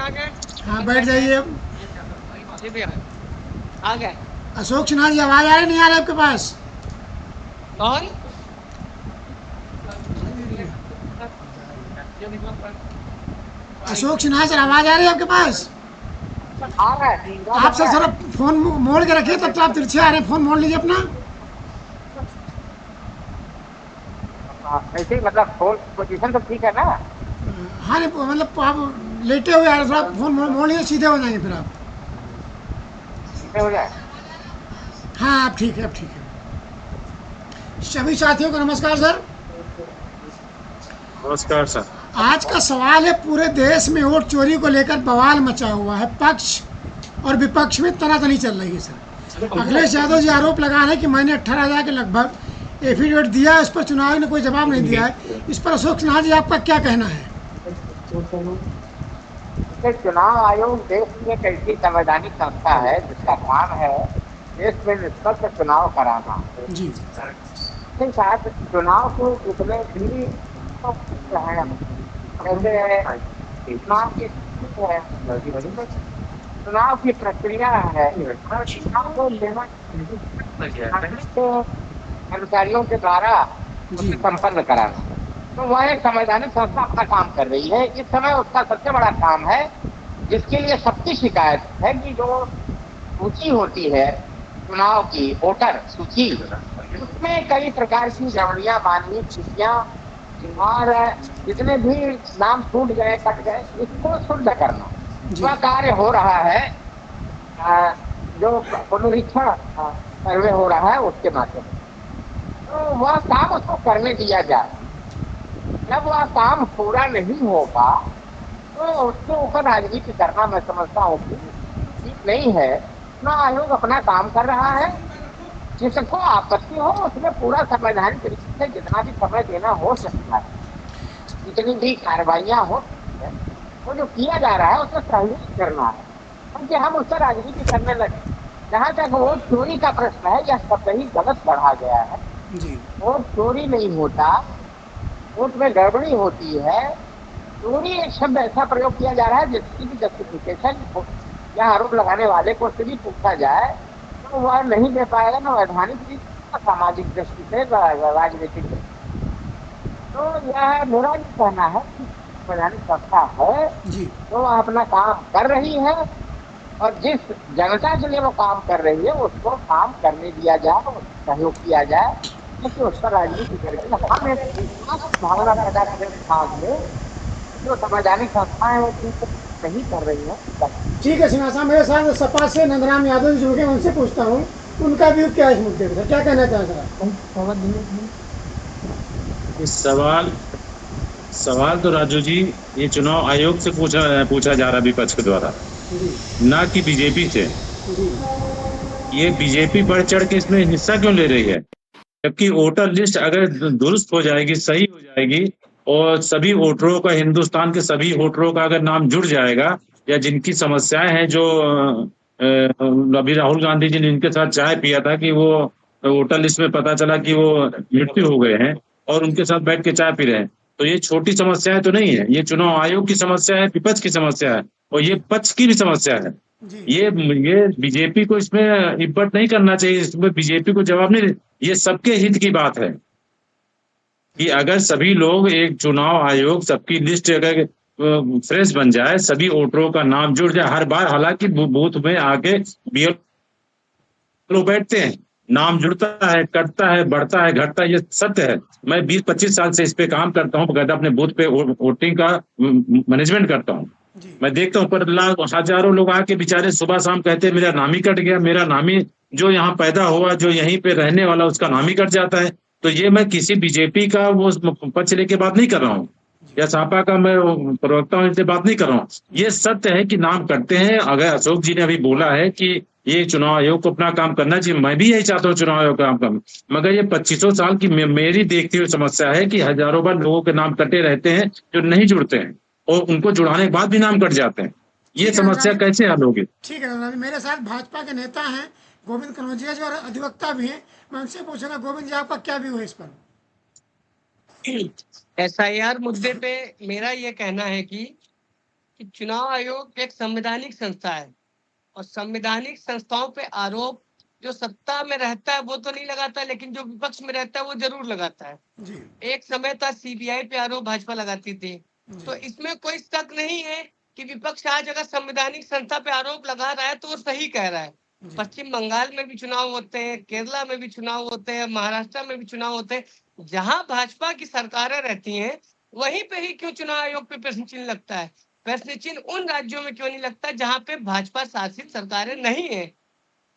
आ गए। हाँ बैठ जाइए अब। जी भैया आ गए। अशोक सिन्हा जी आवाज़ आ रही नहीं आ रही आपके पास? कौन? अशोक सिन्हा सर आवाज़ आ रही है आपके पास? आ रहा है, आप सर थोड़ा फ़ोन मोड़ के रखिए, तब तो आप तिरछे आ रहे हैं। फ़ोन मोड़ लीजिए अपना। ऐसे ही मतलब फोन पोजीशन तो ठीक है ना? हाँ नहीं मतलब आप लेटे हुए आ रहे, थोड़ा फ़ोन मोड़ मोड़ लीजिए, सीधे हो जाएंगे फिर आप। सीधे हो जाए। हाँ आप ठीक है, अब ठीक है। सभी साथियों को नमस्कार सर। नमस्कार सर। आज का सवाल है, पूरे देश में वोट चोरी को लेकर बवाल मचा हुआ है। पक्ष और विपक्ष में तनातनी चल रही है सर। अखिलेश यादव जी आरोप लगा रहे हैं कि मैंने 18,000 के लगभग एफिडेविट दिया है, इस पर चुनाव ने कोई जवाब नहीं दिया है। इस पर अशोक सिन्हा जी आपका क्या कहना है? चुनाव आयोग देश की एक ऐसी संवैधानिक संस्था है जिसका काम है देश में निष्पक्ष चुनाव कराना। जी इसके साथ चुनाव को जितने भी जैसे चुनाव की प्रक्रिया है, चुनाव को लेना कर्मचारियों के द्वारा जी संपन्न कराना, तो वह एक संवैधानिक संस्था अपना काम कर रही है। इस समय उसका सबसे बड़ा काम है, जिसके लिए सबकी शिकायत है कि जो सूची होती है चुनाव की, वोटर सूची, उसमें कई प्रकार की गड़बड़ियां, मानवीय त्रुटियां और जितने भी नाम छूट गए, कट गए, इसको शुद्ध करना, जी वह कार्य हो रहा है। जो पुनरीक्षण सर्वे हो रहा है उसके माध्यम से, तो वह काम उसको करने दिया जाए। जब वह काम पूरा नहीं होगा तो उसके ऊपर राजनीति करना, मैं समझता हूँ कि ठीक नहीं है। चुनाव आयोग अपना काम कर रहा है, जिसको आपत्ति हो उसमें पूरा संवैधानिक तरीके से जितना भी समय देना हो सकता है, जितनी भी कार्रवाइयां हो सकती है, वो जो किया जा रहा है उसमें सहयोग करना है, क्योंकि हम उससे राजनीति करने लगे। जहां तक वोट चोरी का प्रश्न है, यह शब्द ही गलत पढ़ा गया है। जी वोट चोरी नहीं होता, वोट में गड़बड़ी होती है। चोरी एक शब्द ऐसा प्रयोग किया जा रहा है जिसकी भी जस्टिफिकेशन या आरोप लगाने वाले को से भी पूछा जाए तो वह नहीं दे पाएगा, ना वैधानिक रीति से, सामाजिक दृष्टि से, राजनीतिक दृष्टि। तो यह मेरा भी कहना है कि वैधानिक संस्था है जी तो वह अपना काम कर रही है, और जिस जनता के लिए वो काम कर रही है उसको काम करने दिया जाए और सहयोग किया जाए, क्योंकि उस पर राजनीति करके हम एक विश्वास भावना पैदा करें समाज में। जो संवैधानिक संस्थाएं वो ठीक नहीं कर रही है। ठीक है सिन्हा साहब, मेरे साथ सपा से नंदराम यादव जी जुड़ गए, उनसे पूछता हूँ उनका व्यू क्या है इस मुद्दे पर, क्या कहना चाहते हैं आप? इस सवाल सवाल तो राजू जी ये चुनाव आयोग से पूछा जा रहा विपक्ष के द्वारा, जी ना कि बीजेपी से। जी ये बीजेपी बढ़ चढ़ के इसमें हिस्सा क्यों ले रही है? जबकि वोटर लिस्ट अगर दुरुस्त हो जाएगी, सही हो जाएगी, और सभी वोटरों का, हिंदुस्तान के सभी वोटरों का अगर नाम जुड़ जाएगा, या जिनकी समस्याएं हैं, जो अभी राहुल गांधी जी ने इनके साथ चाय पिया था कि वो वोटर लिस्ट में पता चला कि वो मृत्यु हो गए हैं और उनके साथ बैठ के चाय पी रहे हैं, तो ये छोटी समस्याएं तो नहीं है। ये चुनाव आयोग की समस्या है, विपक्ष की समस्या है, और ये पक्ष की भी समस्या है। जी ये बीजेपी को इसमें इब्बत नहीं करना चाहिए, इसमें बीजेपी को जवाब नहीं। ये सबके हित की बात है कि अगर सभी लोग, एक चुनाव आयोग, सबकी लिस्ट अगर फ्रेश बन जाए, सभी वोटरों का नाम जुड़ जाए हर बार। हालांकि बूथ में आके लोग बैठते हैं, नाम जुड़ता है, कटता है, बढ़ता है, घटता है, ये सत्य है। मैं 20-25 साल से इस पे काम करता हूँ, बकायदा अपने बूथ पे वोटिंग का मैनेजमेंट करता हूँ। मैं देखता हूँ पर हजारों लोग आके बेचारे सुबह शाम कहते हैं मेरा नाम ही कट गया, मेरा नाम ही, जो यहाँ पैदा हुआ, जो यहीं पे रहने वाला, उसका नाम ही कट जाता है। तो ये मैं किसी बीजेपी का वो पक्ष लेके बात नहीं कर रहा हूँ, या सापा का मैं प्रवक्ता हूँ, इनसे बात नहीं कर रहा हूँ। ये सत्य है कि नाम कटते हैं। अगर अशोक जी ने अभी बोला है कि ये चुनाव आयोग को अपना काम करना चाहिए, मैं भी यही चाहता हूँ चुनाव आयोग का काम। मगर ये 25 साल की मेरी देखती हुई समस्या है कि हजारों बार लोगों के नाम कटे रहते हैं जो नहीं जुड़ते हैं, और उनको जुड़ाने के बाद भी नाम कट जाते हैं। ये समस्या कैसे हल होगी? ठीक है नंदराम जी, मेरे साथ भाजपा के नेता हैं गोविंद कनौजिया जी, और अधिवक्ता भी हैं। मैं उनसे पूछूंगा, गोविंद जी आपका क्या व्यू है इस पर? SIR मुद्दे पे मेरा ये कहना है कि कि चुनाव आयोग एक संवैधानिक संस्था है और संवैधानिक संस्थाओं पे आरोप जो सत्ता में रहता है वो तो नहीं लगाता, लेकिन जो विपक्ष में रहता है वो जरूर लगाता है। जी एक समय था सीबीआई पे आरोप भाजपा लगाती थी, तो इसमें कोई शक नहीं है कि विपक्ष आज अगर संवैधानिक संस्था पे आरोप लगा रहा है तो वो सही कह रहा है। पश्चिम बंगाल में भी चुनाव होते हैं, केरला में भी चुनाव होते हैं, महाराष्ट्र में भी चुनाव होते हैं। जहां भाजपा की सरकारें रहती हैं वहीं पे ही क्यों चुनाव आयोग पे प्रश्न चिन्ह लगता है? प्रश्न चिन्ह उन राज्यों में क्यों नहीं लगता जहां पे भाजपा शासित सरकारें नहीं है?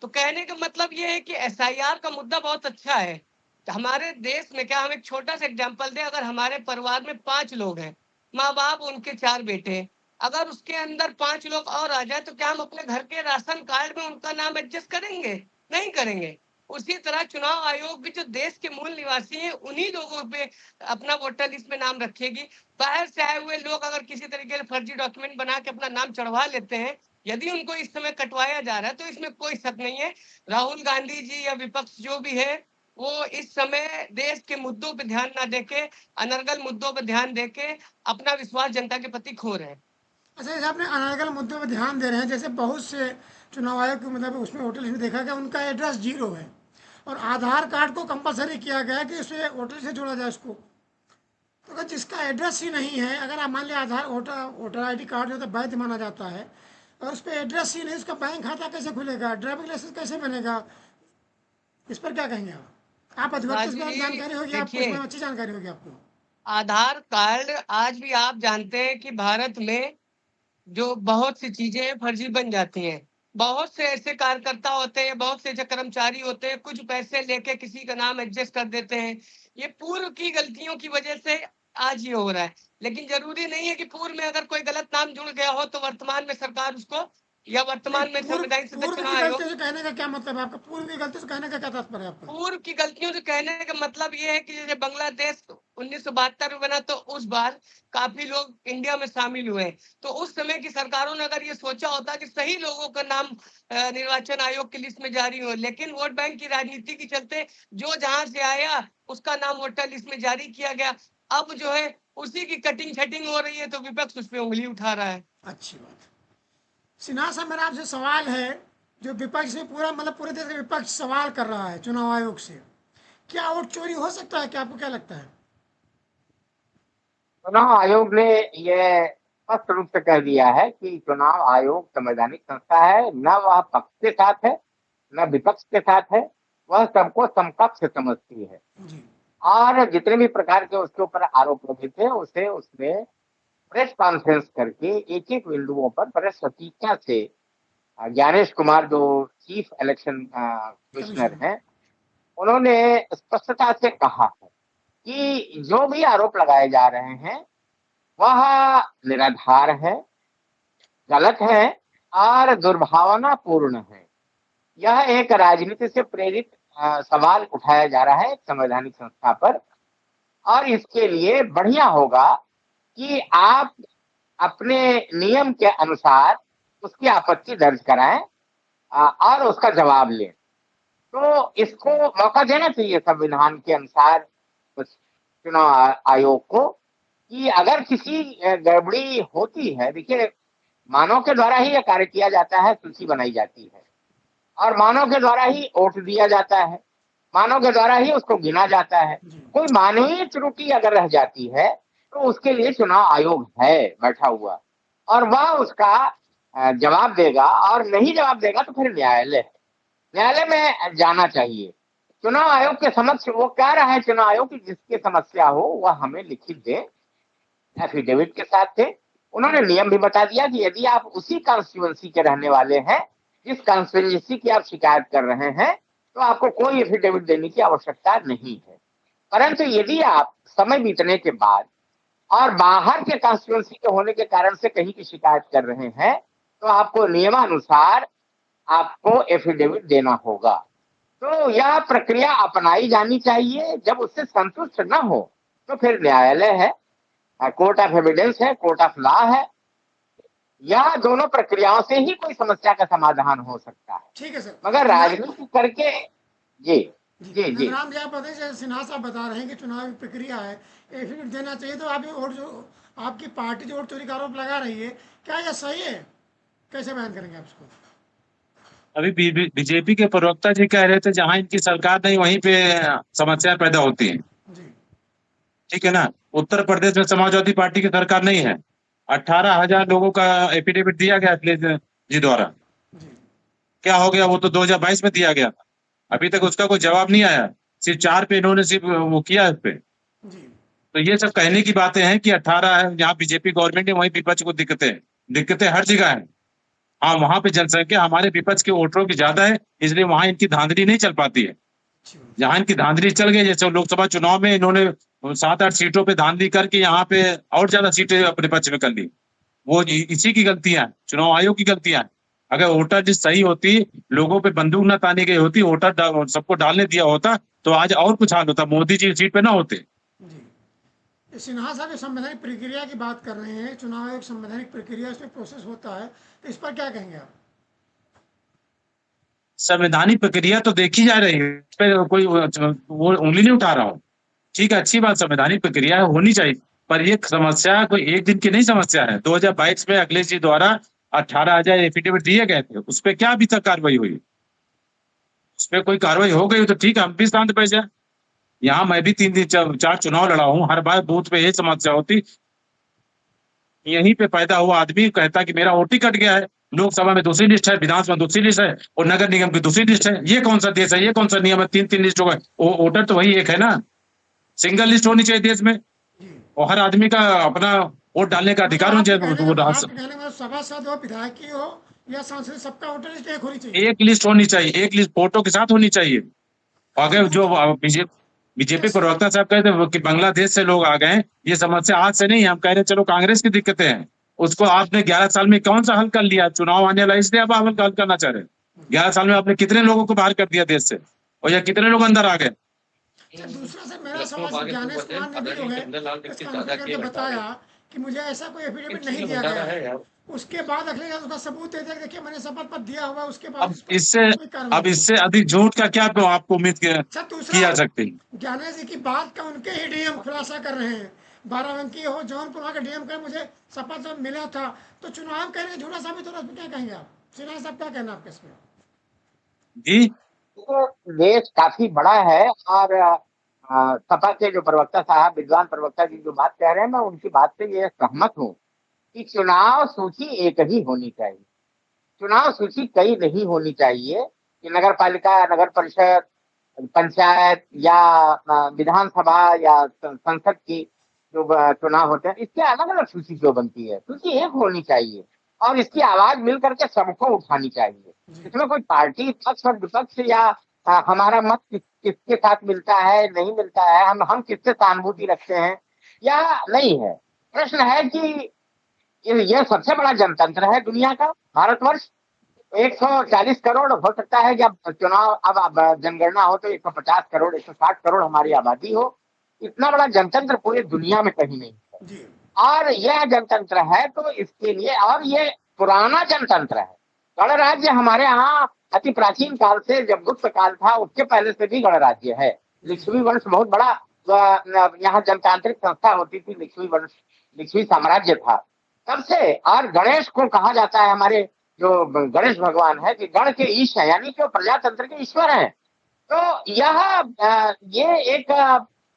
तो कहने का मतलब ये है कि एसआईआर का मुद्दा बहुत अच्छा है। हमारे देश में क्या, हम एक छोटा सा एग्जांपल दें, अगर हमारे परिवार में 5 लोग हैं, माँ बाप उनके 4 बेटे, अगर उसके अंदर 5 लोग और आ जाए तो क्या हम अपने घर के राशन कार्ड में उनका नाम एडजस्ट करेंगे? नहीं करेंगे। उसी तरह चुनाव आयोग भी जो देश के मूल निवासी हैं उन्हीं लोगों पे अपना वोटर लिस्ट में नाम रखेगी। बाहर से आए हुए लोग अगर किसी तरीके से फर्जी डॉक्यूमेंट बना के अपना नाम चढ़वा लेते हैं, यदि उनको इस समय कटवाया जा रहा है तो इसमें कोई शक नहीं है। राहुल गांधी जी या विपक्ष जो भी है वो इस समय देश के मुद्दों पे ध्यान ना देके अनर्गल मुद्दों पे ध्यान देके अपना विश्वास जनता के प्रति खो रहे हैं। अच्छा, जैसे आपने अनर्गल मुद्दों पर ध्यान दे रहे हैं, जैसे बहुत से चुनाव आयोग के मतलब उसमें वोटर लिस्ट में देखा गया उनका एड्रेस 0 है और आधार कार्ड को कंपलसरी किया गया है कि उसे वोटर से जोड़ा जाए उसको। तो अगर जिसका एड्रेस ही नहीं है, अगर आप मान लिया आधार वोटर आईडी कार्ड जो तो वैध माना जाता है और उस पर एड्रेस ही नहीं, उसका बैंक खाता कैसे खुलेगा, ड्राइविंग लाइसेंस कैसे बनेगा, इस पर क्या कहेंगे आप अधिवक्ता से राजू जी जानकारी होगी आपको, देखिए, इसमें अच्छी जानकारी होगी आपको। आधार कार्ड आज भी आप जानते हैं कि भारत में जो बहुत सी चीजें फर्जी बन जाती हैं। बहुत से ऐसे कार्यकर्ता होते हैं, बहुत से ऐसे कर्मचारी होते हैं, कुछ पैसे लेके किसी का नाम एडजस्ट कर देते हैं। ये पूर्व की गलतियों की वजह से आज ये हो रहा है, लेकिन जरूरी नहीं है कि पूर्व में अगर कोई गलत नाम जुड़ गया हो तो वर्तमान में सरकार उसको या नहीं, वर्तमान में पूर्व संवैधानिक सदस्य पूर्व चुनाव की आयोग। गलती से कहने का क्या मतलब है आपका? पूर्व की गलती से कहने का क्या तात्पर्य है आपका? पूर्व की गलतियों से कहने का मतलब ये है कि जैसे बांग्लादेश 1972 में बना तो उस बार काफी लोग इंडिया में शामिल हुए, तो उस समय की सरकारों ने अगर ये सोचा होता कि सही लोगों का नाम निर्वाचन आयोग की लिस्ट में जारी हो, लेकिन वोट बैंक की राजनीति के चलते जो जहां से आया उसका नाम वोटर लिस्ट में जारी किया गया। अब जो है उसी की कटिंग छटिंग हो रही है तो विपक्ष उस पर उंगली उठा रहा है। अच्छी बात। सिन्हा साहब, मेरा आपसे सवाल है, जो विपक्ष से पूरा मतलब पूरे देश का विपक्ष सवाल कर रहा है चुनाव आयोग से, क्या वोट चोरी हो सकता है? क्या आपको क्या लगता है? चुनाव आयोग ने यह स्पष्ट रूप से कह दिया है कि चुनाव आयोग संवैधानिक संस्था है, न वह पक्ष के साथ है न विपक्ष के साथ है, वह सबको समकक्ष समझती है। जी और जितने भी प्रकार के उसके ऊपर आरोप लगे थे उसे उसने प्रेस कॉन्फ्रेंस करके एक एक बिंदुओं पर बड़े सटीकता से ज्ञानेश कुमार जो चीफ इलेक्शन कमिश्नर कमिश्नर। हैं उन्होंने स्पष्टता से कहा है कि जो भी आरोप लगाए जा रहे हैं वह निराधार है, गलत है और दुर्भावनापूर्ण है। यह एक राजनीति से प्रेरित सवाल उठाया जा रहा है एक संवैधानिक संस्था पर, और इसके लिए बढ़िया होगा कि आप अपने नियम के अनुसार उसकी आपत्ति दर्ज कराएं और उसका जवाब लें। तो इसको मौका देना चाहिए संविधान के अनुसार चुनाव आयोग को कि अगर किसी गड़बड़ी होती है, देखिए मानव के द्वारा ही यह कार्य किया जाता है, सूची बनाई जाती है और मानव के द्वारा ही वोट दिया जाता है, मानव के द्वारा ही उसको गिना जाता है। कोई मानवीय त्रुटि अगर रह जाती है तो उसके लिए चुनाव आयोग है बैठा हुआ और वह उसका जवाब देगा, और नहीं जवाब देगा तो फिर न्यायालय में जाना चाहिए। चुनाव आयोग के समक्ष वो कह रहा है चुनाव आयोग की जिसकी समस्या हो वह हमें लिखित दे, एफिडेविट के साथ थे। उन्होंने नियम भी बता दिया कि यदि आप उसी कॉन्स्टिट्यूएंसी के रहने वाले हैं जिस कॉन्स्टिट्यूएंसी की आप शिकायत कर रहे हैं तो आपको कोई एफिडेविट देने की आवश्यकता नहीं है। परंतु यदि आप समय बीतने के बाद और बाहर के कॉन्स्टिट्यूएंसी के होने के कारण से कहीं की शिकायत कर रहे हैं तो आपको नियमानुसार आपको एफिडेविट देना होगा। तो यह प्रक्रिया अपनाई जानी चाहिए। जब उससे संतुष्ट न हो तो फिर न्यायालय है, कोर्ट ऑफ एविडेंस है, कोर्ट ऑफ लॉ है। यह दोनों प्रक्रियाओं से ही कोई समस्या का समाधान हो सकता है। ठीक है सर, मगर राजनीति करके जी जी जी राम जी, आप बताइए, जैसे सिन्हा साहब बता रहे हैं कि चुनाव की प्रक्रिया है, एफिडेविट देना चाहिए, तो आप और जो आपकी पार्टी जो वोट चोरी का आरोप लगा रही है, क्या यह सही है? कैसे बयान करेंगे आप इसको? अभी बीजेपी के प्रवक्ता जी कह रहे थे जहां इनकी सरकार नहीं वहीं पे समस्या पैदा होती है। जी ठीक है ना। उत्तर प्रदेश में समाजवादी पार्टी की सरकार नहीं है। 18,000 लोगों का एफिडेविट दिया गया अखिलेश जी द्वारा। जी क्या हो गया? वो तो 2022 में दिया गया था, अभी तक उसका कोई जवाब नहीं आया। सिर्फ 4 पे इन्होंने सिर्फ वो किया उस पे। जी तो ये सब कहने की बातें हैं कि 18 है, जहाँ बीजेपी गवर्नमेंट है वहीं विपक्ष को दिक्कतें हर जगह है। हाँ, वहां पे जनसंख्या हमारे विपक्ष के वोटरों की ज्यादा है, इसलिए वहां इनकी धांधली नहीं चल पाती है। अच्छी बात। जहां इनकी धांधली चल गई, जैसे लोकसभा चुनाव में इन्होंने 7-8 सीटों पे धांधली करके यहाँ पे और ज्यादा सीटें अपने पक्ष में कर ली। वो इसी की गलतियां, चुनाव आयोग की गलतियां। अगर वोटर लिस्ट सही होती, लोगों पे बंदूक न तानी गई होती, वोटर सबको डालने दिया होता, तो आज और कुछ हाल होता, मोदी जी सीट पे ना होते। जी ये सिन्हा साहब जो संवैधानिक प्रक्रिया की बात कर रहे हैं, चुनाव आयोग संवैधानिक प्रक्रिया इसमें प्रोसेस होता है, तो इस पर क्या कहेंगे आप? संवैधानिक प्रक्रिया तो देखी जा रही है, इस पे कोई वो उंगली नहीं उठा रहा हूँ। ठीक है, अच्छी बात, संवैधानिक प्रक्रिया होनी चाहिए, पर ये समस्या कोई एक दिन की नहीं समस्या है। 2022 में अखिलेश जी द्वारा 18,000 एफिडेविट दिए गए थे, उस पर क्या अभी तक कार्रवाई हुई? उस पर कोई कार्रवाई हो गई तो ठीक है, हम भी शांत बैठ जाए। यहाँ मैं भी 3 4 चुनाव लड़ा हूँ, हर बार बूथ पे यही समस्या होती। यहीं पे पैदा हुआ आदमी कहता कि मेरा वोट ही कट गया है, लोकसभा में दूसरी लिस्ट है, विधानसभा दूसरी लिस्ट है, और नगर निगम की दूसरी लिस्ट है। ये कौन सा देश है? ये कौन सा नियम है? 3 3 लिस्ट हो गए। वोटर तो वही एक है ना। सिंगल लिस्ट होनी चाहिए देश में, जी और हर आदमी का अपना वोट डालने का अधिकार होना चाहिए। आपके कहने में सभासद हो, विधायक हो या सांसद, सबका वोटर लिस्ट एक होनी चाहिए। एक लिस्ट होनी चाहिए, एक लिस्ट फोटो के साथ होनी चाहिए। अगर जो बीजेपी प्रवक्ता साहब कहते हैं कि बांग्लादेश से लोग आ गए, ये समस्या आज से नहीं है। हम कह रहे हैं चलो कांग्रेस की दिक्कतें हैं, उसको आपने 11 साल में कौन सा हल कर लिया? चुनाव आने वाला, इसलिए अब आप हल करना चाह रहे हैं। 11 साल में आपने कितने लोगों को बाहर कर दिया देश से, और या कितने लोग अंदर आ गए? दूसरा सर मेरा सवाल, ज्ञानेश कुमार ने भी जो है प्रेस कॉन्फ्रेंस करके बताया कि मुझे ऐसा कोई एफिडेविट नहीं दिया गया है। उसके बाद अखिलेश यादव उसका सबूत दे दिया कि देखिए मैंने शपथ पत्र दिया हुआ है, उसके बाद अब इस पर इससे कोई कार्रवाई अब नहीं इससे अधिक झूठ का क्या आपको उम्मीद हुई। सर की दूसरा, जा सकती है? ज्ञानेश जी की बात का उनके ही डीएम खुलासा कर रहे हैं। बाराबंकी हो, जौनपुर, वहाँ का डीएम का मुझे शपथ पत्र मिला था, तो चुनाव कहने झूठा साबित हो रहा है, उसमें क्या कहेंगे आप? सिन्हा साहब क्या कहना आपके इसमें? जी, तो देश काफी बड़ा है, और सपा के जो प्रवक्ता साहब, विद्वान प्रवक्ता जी जो बात कह रहे हैं, मैं उनकी बात से ये सहमत हूँ कि चुनाव सूची एक ही होनी चाहिए। चुनाव सूची कई नहीं होनी चाहिए कि नगर पालिका, नगर परिषद, पंचायत या विधानसभा या संसद की जो चुनाव होते हैं, इसके अलग अलग सूची क्यों बनती है? सूची एक होनी चाहिए, और इसकी आवाज मिल करके सबको उठानी चाहिए। इसमें कोई पार्टी पक्ष और विपक्ष या हमारा मत किसके साथ मिलता है, नहीं मिलता है, हम किससे सहानुभूति रखते हैं या नहीं है। प्रश्न है कि यह सबसे बड़ा जनतंत्र है दुनिया का, भारतवर्ष। 140 करोड़ हो सकता है जब चुनाव, अब जनगणना हो तो 150 करोड़, 160 करोड़ हमारी आबादी हो। इतना बड़ा जनतंत्र पूरी दुनिया में कहीं नहीं है, और यह जनतंत्र है तो इसके लिए, और ये पुराना जनतंत्र है। गणराज्य हमारे यहाँ अति प्राचीन काल से, जब गुप्त काल था उसके पहले से भी गणराज्य है। लिच्छवी वंश बहुत बड़ा यहाँ जनतांत्रिक संस्था होती थी, लिच्छवी वंश, लिच्छवी साम्राज्य था तब से। और गणेश को कहा जाता है, हमारे जो गणेश भगवान है, कि गण के ईश है, यानी कि प्रजातंत्र के ईश्वर हैं। तो ये एक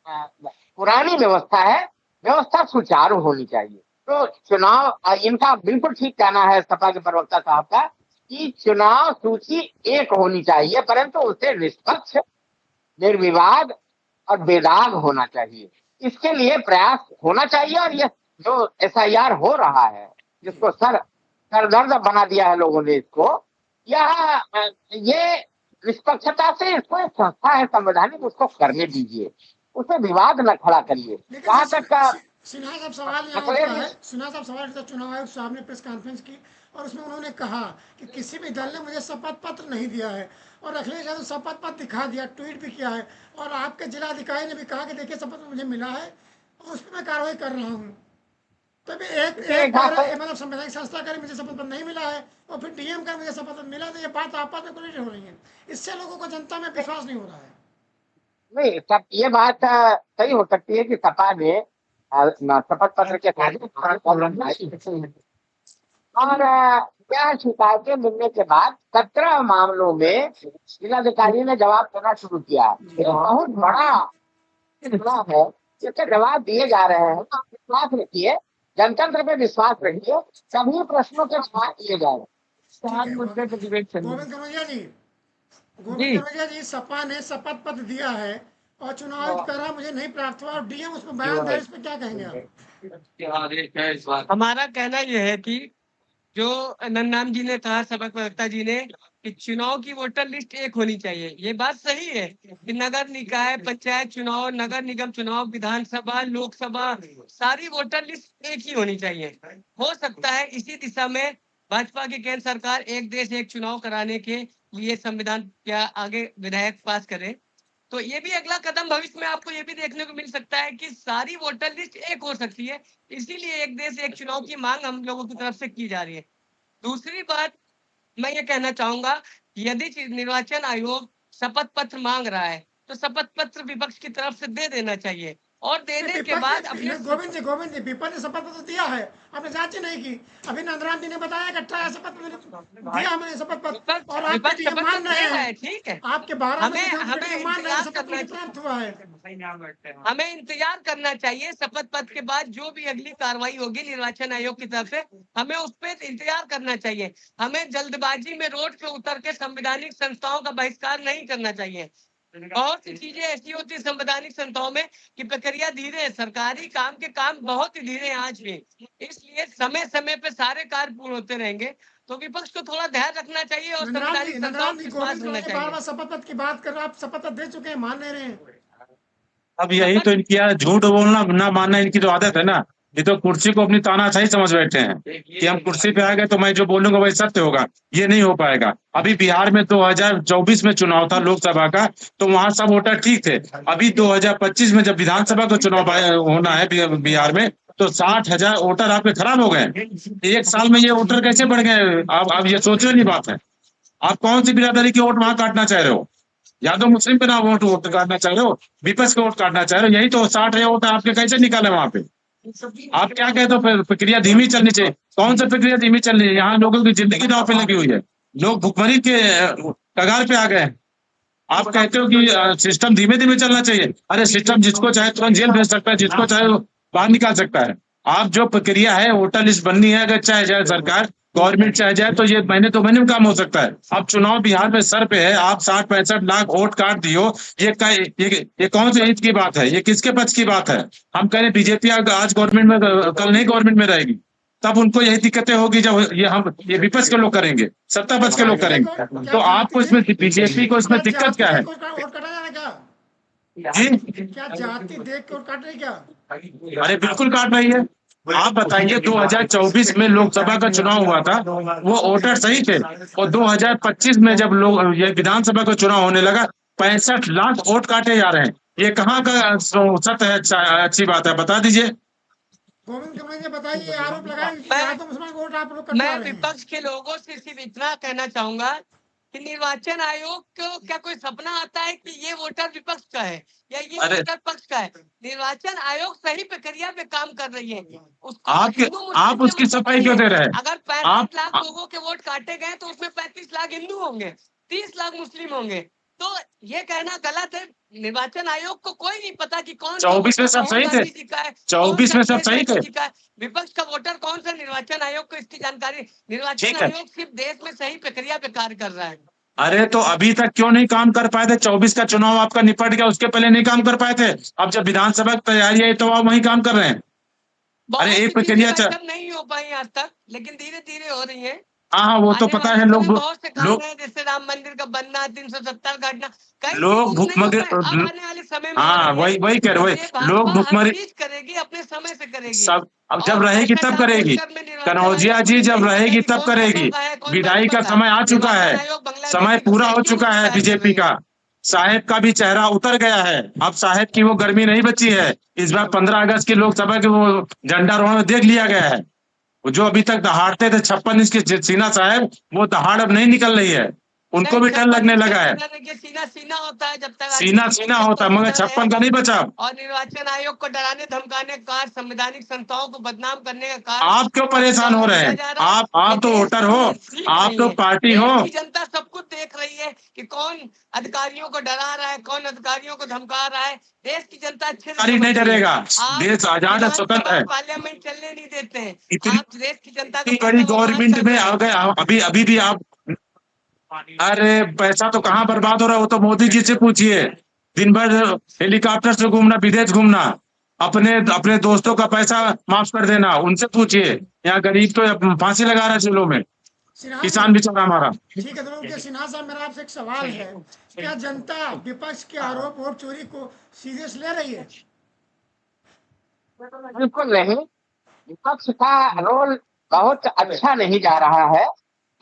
पुरानी व्यवस्था है, व्यवस्था सुचारू होनी चाहिए। तो चुनाव, इनका बिल्कुल ठीक कहना है सपा के प्रवक्ता साहब का कि चुनाव सूची एक होनी चाहिए, परंतु उसे निष्पक्ष, निर्विवाद और बेदाग होना चाहिए। इसके लिए प्रयास होना चाहिए। और ये जो SIR हो रहा है, जिसको सरदर्द बना दिया है लोगों ने इसको, ये निष्पक्षता से, इसको एक संस्था है संवैधानिक, उसको करने दीजिए, उसे विवाद न खड़ा करिए। कहाँ तक का सिन्हा साहब सवाल यहाँ उठता है, सिन्हा साहब सवाल उठता है, चुनाव आयोग साहब ने प्रेस कॉन्फ्रेंस की और उसमें उन्होंने कहा कि किसी भी दल ने मुझे शपथ पत्र नहीं दिया है, और अखिलेश यादव शपथ पत्र दिखा दिया, ट्वीट भी किया है, और आपके जिलाधिकारी ने भी कहा कि देखिए शपथ पत्र मुझे मिला है और उस पर मैं कार्रवाई कर रहा हूँ। तो एक मतलब संवैधानिक संस्था करे मुझे शपथ पत्र नहीं मिला है, और फिर डीएम का मुझे शपथ पत्र मिला, तो ये बात आपस में कोलिड हो रही है। इससे लोगों को, जनता में विश्वास नहीं हो रहा है। नहीं, सब ये बात सही हो सकती है कि सपा ने शपथ पत्र के साथ और क्या शिकायतें मिलने के बाद 17 मामलों में जिलाधिकारी ने जवाब देना शुरू किया। ये बहुत बड़ा इतना है, इसके जवाब दिए जा रहे हैं। विश्वास रखिए, जनतंत्र पे विश्वास रखिए, सभी प्रश्नों के जवाब दिए जा रहे हैं। गोविंद कनौजिया जी, गोविंद कनौजिया जी, सपा ने शपथ पत्र दिया है और चुनाव करा, मुझे नहीं प्राप्त हुआ और डीएम उस पर बयान दे, इस पर क्या कहेंगे आप? हमारा कहना यह है कि जो नंदराम जी ने कहा, सपा प्रवक्ता जी ने, कि चुनाव की वोटर लिस्ट एक होनी चाहिए। ये बात सही है कि नगर निकाय, पंचायत चुनाव, नगर निगम चुनाव, विधानसभा, लोकसभा, सारी वोटर लिस्ट एक ही होनी चाहिए। हो सकता है इसी दिशा में भाजपा की केंद्र सरकार एक देश एक चुनाव कराने के लिए संविधान क्या आगे विधेयक पास करे, तो ये भी अगला कदम भविष्य में आपको ये भी देखने को मिल सकता है कि सारी वोटर लिस्ट एक हो सकती है। इसीलिए एक देश एक चुनाव की मांग हम लोगों की तरफ से की जा रही है। दूसरी बात मैं ये कहना चाहूंगा, यदि निर्वाचन आयोग शपथ पत्र मांग रहा है तो शपथ पत्र विपक्ष की तरफ से दे देना चाहिए और देने के बाद अपने गोविंद जी, विपक्ष ने शपथ पत्र दिया है, आपने जांच ही नहीं की। अभी नंदराम जी ने बताया कि 18 शपथ पत्र दिया हमने शपथ पत्र, और आपके ये मान रहे हैं, ठीक है, आपके 12 हमें मान रहे हैं शपथ पत्र प्राप्त हुआ है। हमें इंतजार करना चाहिए। शपथ पत्र के बाद जो भी अगली कार्रवाई होगी निर्वाचन आयोग की तरफ से, हमें उस पर इंतजार करना चाहिए। हमें जल्दबाजी में रोड पे उतर के संवैधानिक संस्थाओं का बहिष्कार नहीं करना चाहिए। बहुत सी चीजें ऐसी होती है संवैधानिक संस्थाओं में कि प्रक्रिया धीरे है, सरकारी काम के काम बहुत ही धीरे हैं आज भी, इसलिए समय समय पे सारे कार्य पूर्ण होते रहेंगे। तो विपक्ष को थोड़ा ध्यान रखना चाहिए और संवैधानिक संस्थाओं पर विश्वास होना चाहिए। बार-बार शपथ पत्र की बात कर रहे हैं, आप शपथ पत्र दे चुके हैं, मान नहीं रहे हैं। अब यही तो इनकी झूठ बोलना ना मानना इनकी तो आदत है ना। ये तो कुर्सी को अपनी तानाशाही समझ बैठे हैं कि हम कुर्सी पे आ गए तो मैं जो बोलूंगा वही सत्य होगा। ये नहीं हो पाएगा। अभी बिहार में 2024 में चुनाव था लोकसभा का, तो वहां सब वोटर ठीक थे। अभी 2025 में जब विधानसभा का चुनाव होना है बिहार में, तो 60,000 वोटर आपके खराब हो गए। एक साल में ये वोटर कैसे बढ़ गए? आप ये सोचने वाली बात है। आप कौन सी बिरादरी की वोट वहां काटना चाह रहे हो? या तो मुस्लिम पे ना वोट काटना चाह रहे हो, विपक्ष का वोट काटना चाह रहे हो। यही तो 60,000 वोट आपके कैसे निकाले वहां पे? आप क्या कहते हो? प्रक्रिया धीमी चलनी चाहिए। कौन सी प्रक्रिया धीमी चल रही है? यहाँ लोगों की जिंदगी दांव पे लगी हुई है, लोग भुखमरी के कगार पे आ गए। आप कहते हो कि सिस्टम धीमे धीमे चलना चाहिए। अरे सिस्टम जिसको चाहे तुरंत जेल भेज सकता है, जिसको चाहे बाहर निकाल सकता है। आप जो प्रक्रिया है वोटर लिस्ट बननी है, अगर चाहे जाए सरकार, गवर्नमेंट चाहे जाए, तो ये महीने 2 महीने में काम हो सकता है। अब चुनाव बिहार में सर पे है, आप 60-65 लाख वोट काट दियो। ये कौन सी हित की बात है? ये किसके पक्ष की बात है? हम कह रहे बीजेपी आज गवर्नमेंट में, कल नहीं गवर्नमेंट में रहेगी, तब उनको यही दिक्कतें होगी जब ये विपक्ष के लोग करेंगे, सत्ता पक्ष के लोग करेंगे। तो आपको इसमें बीजेपी को इसमें दिक्कत क्या है? क्या जाति देख के वोट काट रही क्या? अरे बिल्कुल काट रही है। आप बताइए 2024 में लोकसभा का चुनाव हुआ था, वो वोटर सही थे, और 2025 में जब लोग ये विधानसभा का चुनाव होने लगा, 65 लाख वोट काटे जा रहे हैं। ये कहाँ का सत्य है? अच्छी बात है, बता दीजिए। गोविंद कनौजिया बताइए, आरोप लगाए मैं विपक्ष के लोगों से सिर्फ इतना कहना चाहूंगा कि निर्वाचन आयोग को क्या कोई सपना आता है कि ये वोटर विपक्ष का है या ये वोटर पक्ष का है? निर्वाचन आयोग सही प्रक्रिया पे काम कर रही है। आप उसकी सफाई क्यों दे रहे हैं? अगर 65 लाख लोगों के वोट काटे गए तो उसमें 35 लाख हिंदू होंगे, 30 लाख मुस्लिम होंगे, तो ये कहना गलत है। निर्वाचन आयोग को कोई नहीं पता कि कौन 24 में सब सही थे, 24 में सब सही थे। विपक्ष का वोटर कौन सा? निर्वाचन आयोग को इसकी जानकारी। निर्वाचन आयोग सिर्फ देश में सही प्रक्रिया पे कार्य कर रहा है। अरे तो अभी तक क्यों नहीं काम कर पाए थे? 24 का चुनाव आपका निपट गया, उसके पहले नहीं काम कर पाए थे। अब जब विधानसभा की तैयारी है तो आप वही काम कर रहे हैं। अरे एक प्रक्रिया नहीं हो पाई आज तक, लेकिन धीरे धीरे हो रही है। हाँ, वो तो पता है। लोग जैसे राम मंदिर का बनना, 370 घटना, लोग भुखमरी, हाँ वही कह रहे, लोग भुखमरी करेगी, अपने समय से करेगी सब। अब जब रहेगी तब करेगी कनौजिया जी, जब रहेगी तब करेगी। विदाई का समय आ चुका है, समय पूरा हो चुका है। बीजेपी का साहेब का भी चेहरा उतर गया है। अब साहेब की वो गर्मी नहीं बची है। इस बार 15 अगस्त की लोकसभा के वो झंडारोहण में देख लिया गया है। जो अभी तक दहाड़ते थे 56 इंच के सीना साहब, वो दहाड़ अब नहीं निकल रही है। उनको भी डर लगने लगा है। सीना सीना होता है, जब तक सीना सीना होता है, मगर 56 का नहीं बचा। और निर्वाचन आयोग को डराने धमकाने का, संवैधानिक संस्थाओं को बदनाम करने का कार्य आप क्यों परेशान हो रहे हैं? आप तो वोटर हो, आप तो पार्टी हो। जनता सब कुछ देख रही है कि कौन अधिकारियों को डरा रहा है, कौन अधिकारियों को धमका रहा है। देश की जनता अच्छे से नहीं डरेगा, देश आजाद है, स्वतंत्र है। पार्लियामेंट चलने नहीं देते हैं। इतनी आप देश की जनता बड़ी गवर्नमेंट में आ गए, अभी भी आप, अरे पैसा तो कहाँ बर्बाद हो रहा है, वो तो मोदी जी से पूछिए। दिन भर हेलीकॉप्टर से घूमना, विदेश घूमना, अपने दोस्तों का पैसा माफ कर देना, उनसे पूछिए। यहाँ गरीब तो फांसी लगा रहा है जेलों में, किसान बेचारा हमारा। ठीक है, तो सिन्हा साहब, मेरा आपसे एक सवाल है, क्या जनता विपक्ष के आरोप वोट चोरी को सीरियस ले रही है? बिल्कुल नहीं, विपक्ष का रोल बहुत अच्छा नहीं जा रहा है।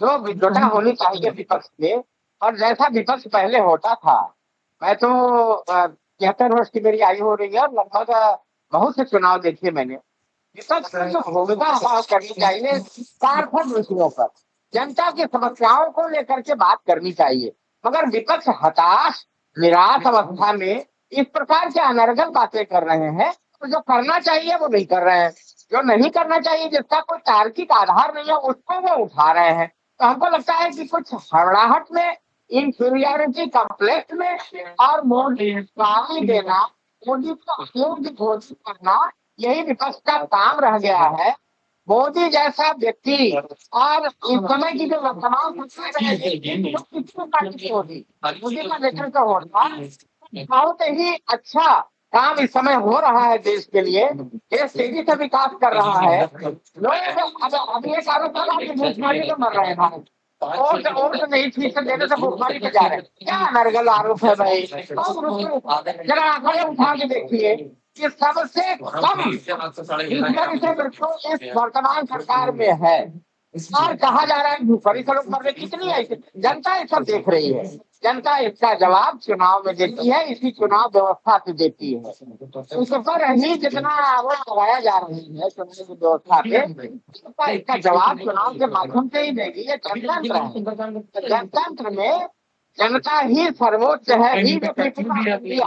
जो विद्वता होनी चाहिए विपक्ष में, और जैसा विपक्ष पहले होता था। मैं तो 73 वर्ष की मेरी आयु हो रही है, लगभग बहुत से चुनाव देखे मैंने। विपक्ष की जो भूमिका अदा करनी चाहिए सार्थक विषयों पर, जनता की समस्याओं को लेकर के बात करनी चाहिए। मगर विपक्ष हताश निराश अवस्था में इस प्रकार के अनर्गल बातें कर रहे हैं, तो जो करना चाहिए वो नहीं कर रहे हैं। जो नहीं करना चाहिए, जिसका कोई तार्किक आधार नहीं है, उसको वो उठा रहे हैं। तो हमको लगता है कि कुछ हड़बड़ाहट में, इंफीरियरिटी कॉम्प्लेक्स में, और मोदी गाली देना, मोदी को अयोग्य घोषित करना, यही विपक्ष का काम रह गया है। मोदी जैसा व्यक्ति और इस समय की जो वर्तमान सरकार मोदी का नेतृत्व होता, बहुत ही अच्छा काम इस समय हो रहा है देश के लिए। देश तेजी से विकास कर रहा है। लोग अभी एक आरोप लगा कि भूखमरी में मर रहे हैं, वोट नहीं ठीक से देने से भूखमरी पे जा रहे हैं। क्या अनर्गल आरोप है भाई? जरा आंखें उठा के देखिए कि सबसे कम इस वर्तमान सरकार में है, और कहा जा रहा है भूखमरी से लोग मर रहे। कितनी ऐसी जनता ये सब देख रही है। जनता इसका जवाब चुनाव में देती है, इसी चुनाव व्यवस्था से देती है। इस पर ही जितना आरोप लगाया जा रही है चुनाव की व्यवस्था पे, इसका जवाब चुनाव के माध्यम से ही देगी। ये जनतंत्र है। जनतंत्र में जनता ही सर्वोच्च है। We the people of India,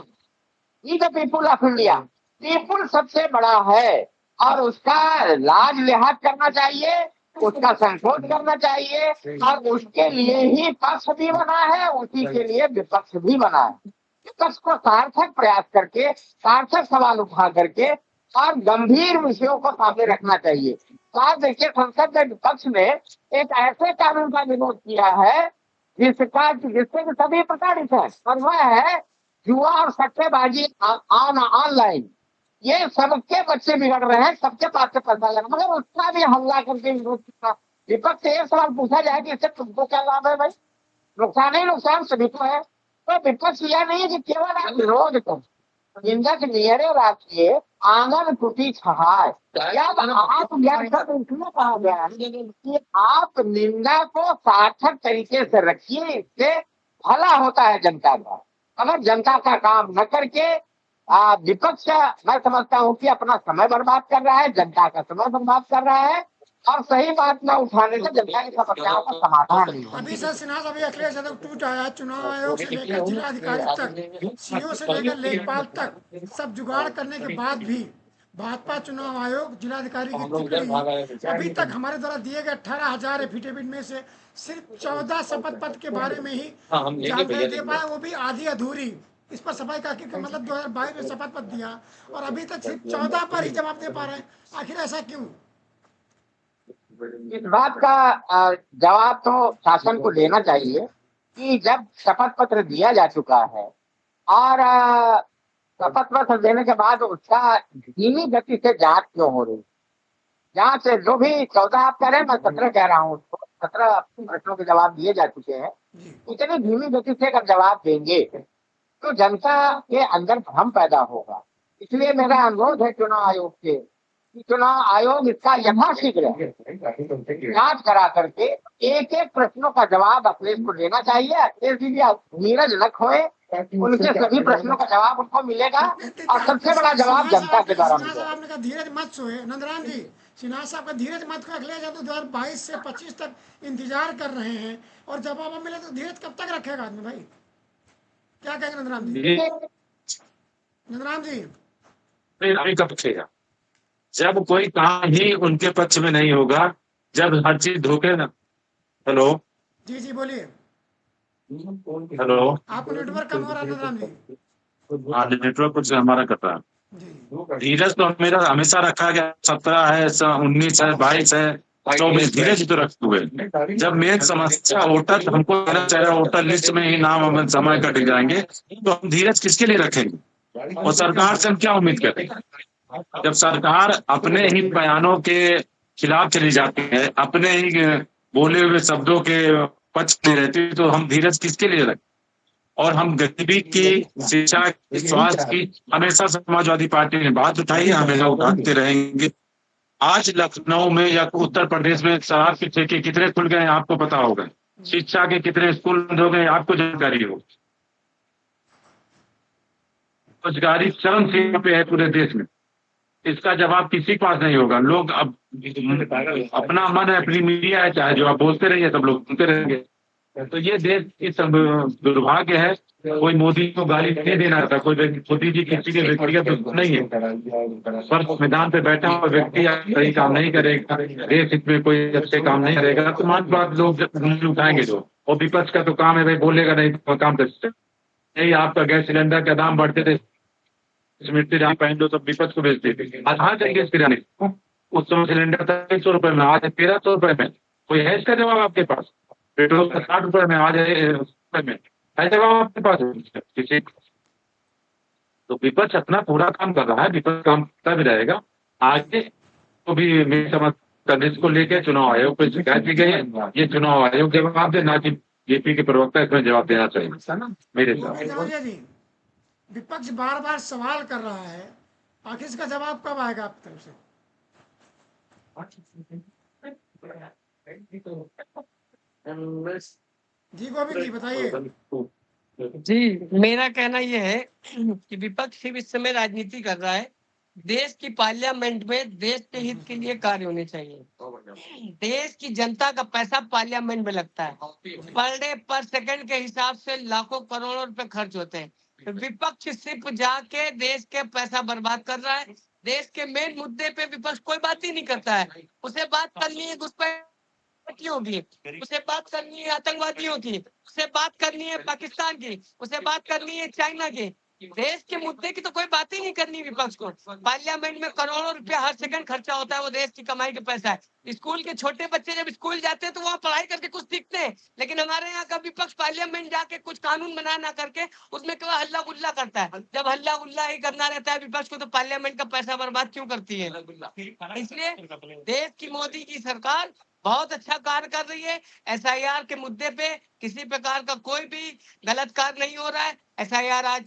we the people of India. People सबसे बड़ा है, और उसका लाज लिहाज करना चाहिए, उसका संकोच करना चाहिए, और उसके लिए ही पक्ष भी बना है, उसी के लिए विपक्ष भी बना है। विपक्ष को सार्थक प्रयास करके, सार्थक सवाल उठा करके, और गंभीर विषयों को सामने रखना चाहिए। तो देखिए, संसद में विपक्ष ने एक ऐसे कानून का विरोध किया है जिससे सभी प्रताड़ित है, और वह है जुआ और सट्टेबाजी ऑनलाइन। ये सबके बच्चे बिगड़ रहे हैं, सबके पास से पैसा लगा, मगर उसका भी हमला करके विरोध किया। विपक्ष से एक सवाल पूछा जाए कि इससे तुमको क्या लाभ है भाई? नुकसान ही नुकसान सभी को है। तो विपक्ष यह नहीं है कि केवल आप विरोध करो, निंदक नियरे राखिए, आंगन टूटी छहाय। आप इसमें कहा गया है कि आप निंदा को सार्थक तरीके से रखिए, इससे भला होता है जनता का। अगर जनता का काम न करके विपक्ष, मैं समझता हूँ कि अपना समय बर्बाद कर रहा है, जनता का समय बर्बाद कर रहा है, और सही बात न उठाने से जनता की समस्याओं का समाधान नहीं होगा। अभी सर सिन्हा, अभी अखिलेश यादव टूट आया, चुनाव आयोग से लेकर जिलाधिकारी तक, सीओ से लेकर लेखपाल तक सब जुगाड़ करने के बाद भी भाजपा चुनाव आयोग जिलाधिकारी की टुकड़ी अभी तक हमारे द्वारा दिए गए 18,000 एफिडेविट में से सिर्फ 14 शपथ पत्र के बारे में ही जानकारी दे पाया, वो भी आधी अधूरी। इस पर सफाई का मतलब 2022 में शपथ पत्र दिया, और अभी तक सिर्फ 14 पर ही जवाब दे पा रहे हैं। आखिर ऐसा क्यों? इस बात का जवाब तो शासन को देना चाहिए कि जब शपथ पत्र दिया जा चुका है, और शपथ पत्र देने के बाद उसका धीमी गति से जांच क्यों हो रही? जांच जो भी 14 आप कह रहे हैं, मैं 17 कह रहा हूँ, 17 प्रश्नों के जवाब दिए जा चुके हैं। इतनी धीमी गति से अगर जवाब देंगे तो जनता के अंदर भ्रम पैदा होगा। इसलिए मेरा अनुरोध है चुनाव आयोग से कि चुनाव आयोग इसका यथाशीघ्र जांच करा करके एक एक प्रश्नों का जवाब अखिलेश को देना चाहिए। अखिलेश जी नीरज न खोए, उनके सभी प्रश्नों का जवाब उनको मिलेगा, और सबसे बड़ा जवाब जनता के द्वारा मिलेगा। आपने कहा धीरज मत सोए। नंदराम जी, सिन्हा साहब का धीरज मत को अखिलेश यादव 2022 से 25 तक इंतजार कर रहे हैं और जवाब अब मिले तो धीरज कब तक रखेगा आदमी भाई? क्या कहेंगे नंदराम जी? नंदराम जी अभी कब रखेगा? जब कोई काम ही उनके पक्ष में नहीं होगा, जब हर चीज धोखे ना। हेलो जी जी बोलिए। हेलो, आपको नेटवर्क कम हो रहा है नंदराम जी? हाँ नेटवर्क कुछ हमारा कट रहा है। जी धीरज तो मेरा हमेशा रखा गया, 17 है, 19 है, 22 है, 24 धीरज तो रखते हुए। जब मेन समस्या होटल हमको देना चाहिए, होटल लिस्ट में ही नाम हम समय कट जाएंगे, तो हम धीरज किसके लिए रखेंगे? और सरकार से हम क्या उम्मीद करें? जब सरकार अपने ही बयानों के खिलाफ चली जाती है, अपने ही बोले हुए शब्दों के पक्ष में रहती है, तो हम धीरज किसके लिए रखें? और हम गरीबी की, शिक्षा की, स्वास्थ्य की हमेशा समाजवादी पार्टी ने बात उठाई है, हमेशा उठाते रहेंगे। आज लखनऊ में या उत्तर प्रदेश में शराब के ठेके कितने खुल गए हैं आपको पता होगा, शिक्षा के कितने स्कूल बंद हो गए आपको जानकारी हो। रोजगारी चरम सीमा पे है पूरे देश में, इसका जवाब किसी के पास नहीं होगा। लोग अब अपना मन है, अपनी मीडिया है, चाहे जो आप बोलते रहिए सब लोग सुनते रहेंगे। तो ये देश की सब दुर्भाग्य है। कोई मोदी को गाली नहीं देना था, कोई मोदी जी किसी के व्यक्तिगत दुश्मन नहीं है, पर मैदान पे बैठा हुआ व्यक्ति सही काम नहीं करेगा, देश हित में कोई अच्छे काम नहीं करेगा, तो मान बात लोग उठाएंगे जो। और विपक्ष का तो काम है भाई, बोलेगा नहीं तो काम कर नहीं। आपका गैस सिलेंडर का दाम बढ़ते थे, मिट्टी दाम पहन लो, सब विपक्ष को बेचते थे। आज कहाँ जाएंगे इस किराने? उस समय सिलेंडर था 300 रुपए में, आज 1300 रुपए में। कोई है इसका जवाब आपके पास? पेट्रोल का 60 रुपए में, आज में है जवाब आपके पास किसी? तो विपक्ष अपना पूरा काम कर रहा है, विपक्ष काम करता भी रहेगा आगे। तो भी मेरी समझ इसको लेके चुनाव आयोग पे शिकायत की गई है, ये चुनाव आयोग जवाब दे, ना कि जेपी के प्रवक्ता इसमें जवाब देना चाहिए मेरे हिसाब से। विपक्ष बार बार सवाल कर रहा है, आखिर इसका जवाब कब आएगा आपकी तरफ से? जी गोविंद जी बताइए। जी मेरा कहना यह है कि विपक्ष सिर्फ इस समय राजनीति कर रहा है। देश की पार्लियामेंट में देश के हित के लिए कार्य होने चाहिए। देश की जनता का पैसा पार्लियामेंट में लगता है, पर डे पर सेकंड के हिसाब से लाखों करोड़ों रुपए खर्च होते हैं। तो विपक्ष सिर्फ जाके देश के पैसा बर्बाद कर रहा है। देश के मेन मुद्दे पे विपक्ष कोई बात ही नहीं करता है। उसे बात करनी है घुसपैठियों की, उसे बात करनी है आतंकवादियों की, उसे बात करनी है पाकिस्तान की, उसे बात करनी है चाइना की। देश के मुद्दे की तो कोई बात ही नहीं करनी विपक्ष को। पार्लियामेंट में करोड़ों रुपया हर सेकंड खर्चा होता है, वो देश की कमाई का पैसा है। स्कूल के छोटे बच्चे जब स्कूल जाते हैं तो वहाँ पढ़ाई करके कुछ सीखते हैं, लेकिन हमारे यहाँ का विपक्ष पार्लियामेंट जाके कुछ कानून बना ना करके उसमें केवल हल्ला गुल्ला करता है। जब हल्ला गुल्ला ही करना रहता है विपक्ष को, तो पार्लियामेंट का पैसा बर्बाद क्यों करती है? इसलिए देश की मोदी की सरकार बहुत अच्छा कार्य कर रही है। SIR के मुद्दे पे किसी प्रकार का कोई भी गलत कार्य नहीं हो रहा है। SIR आज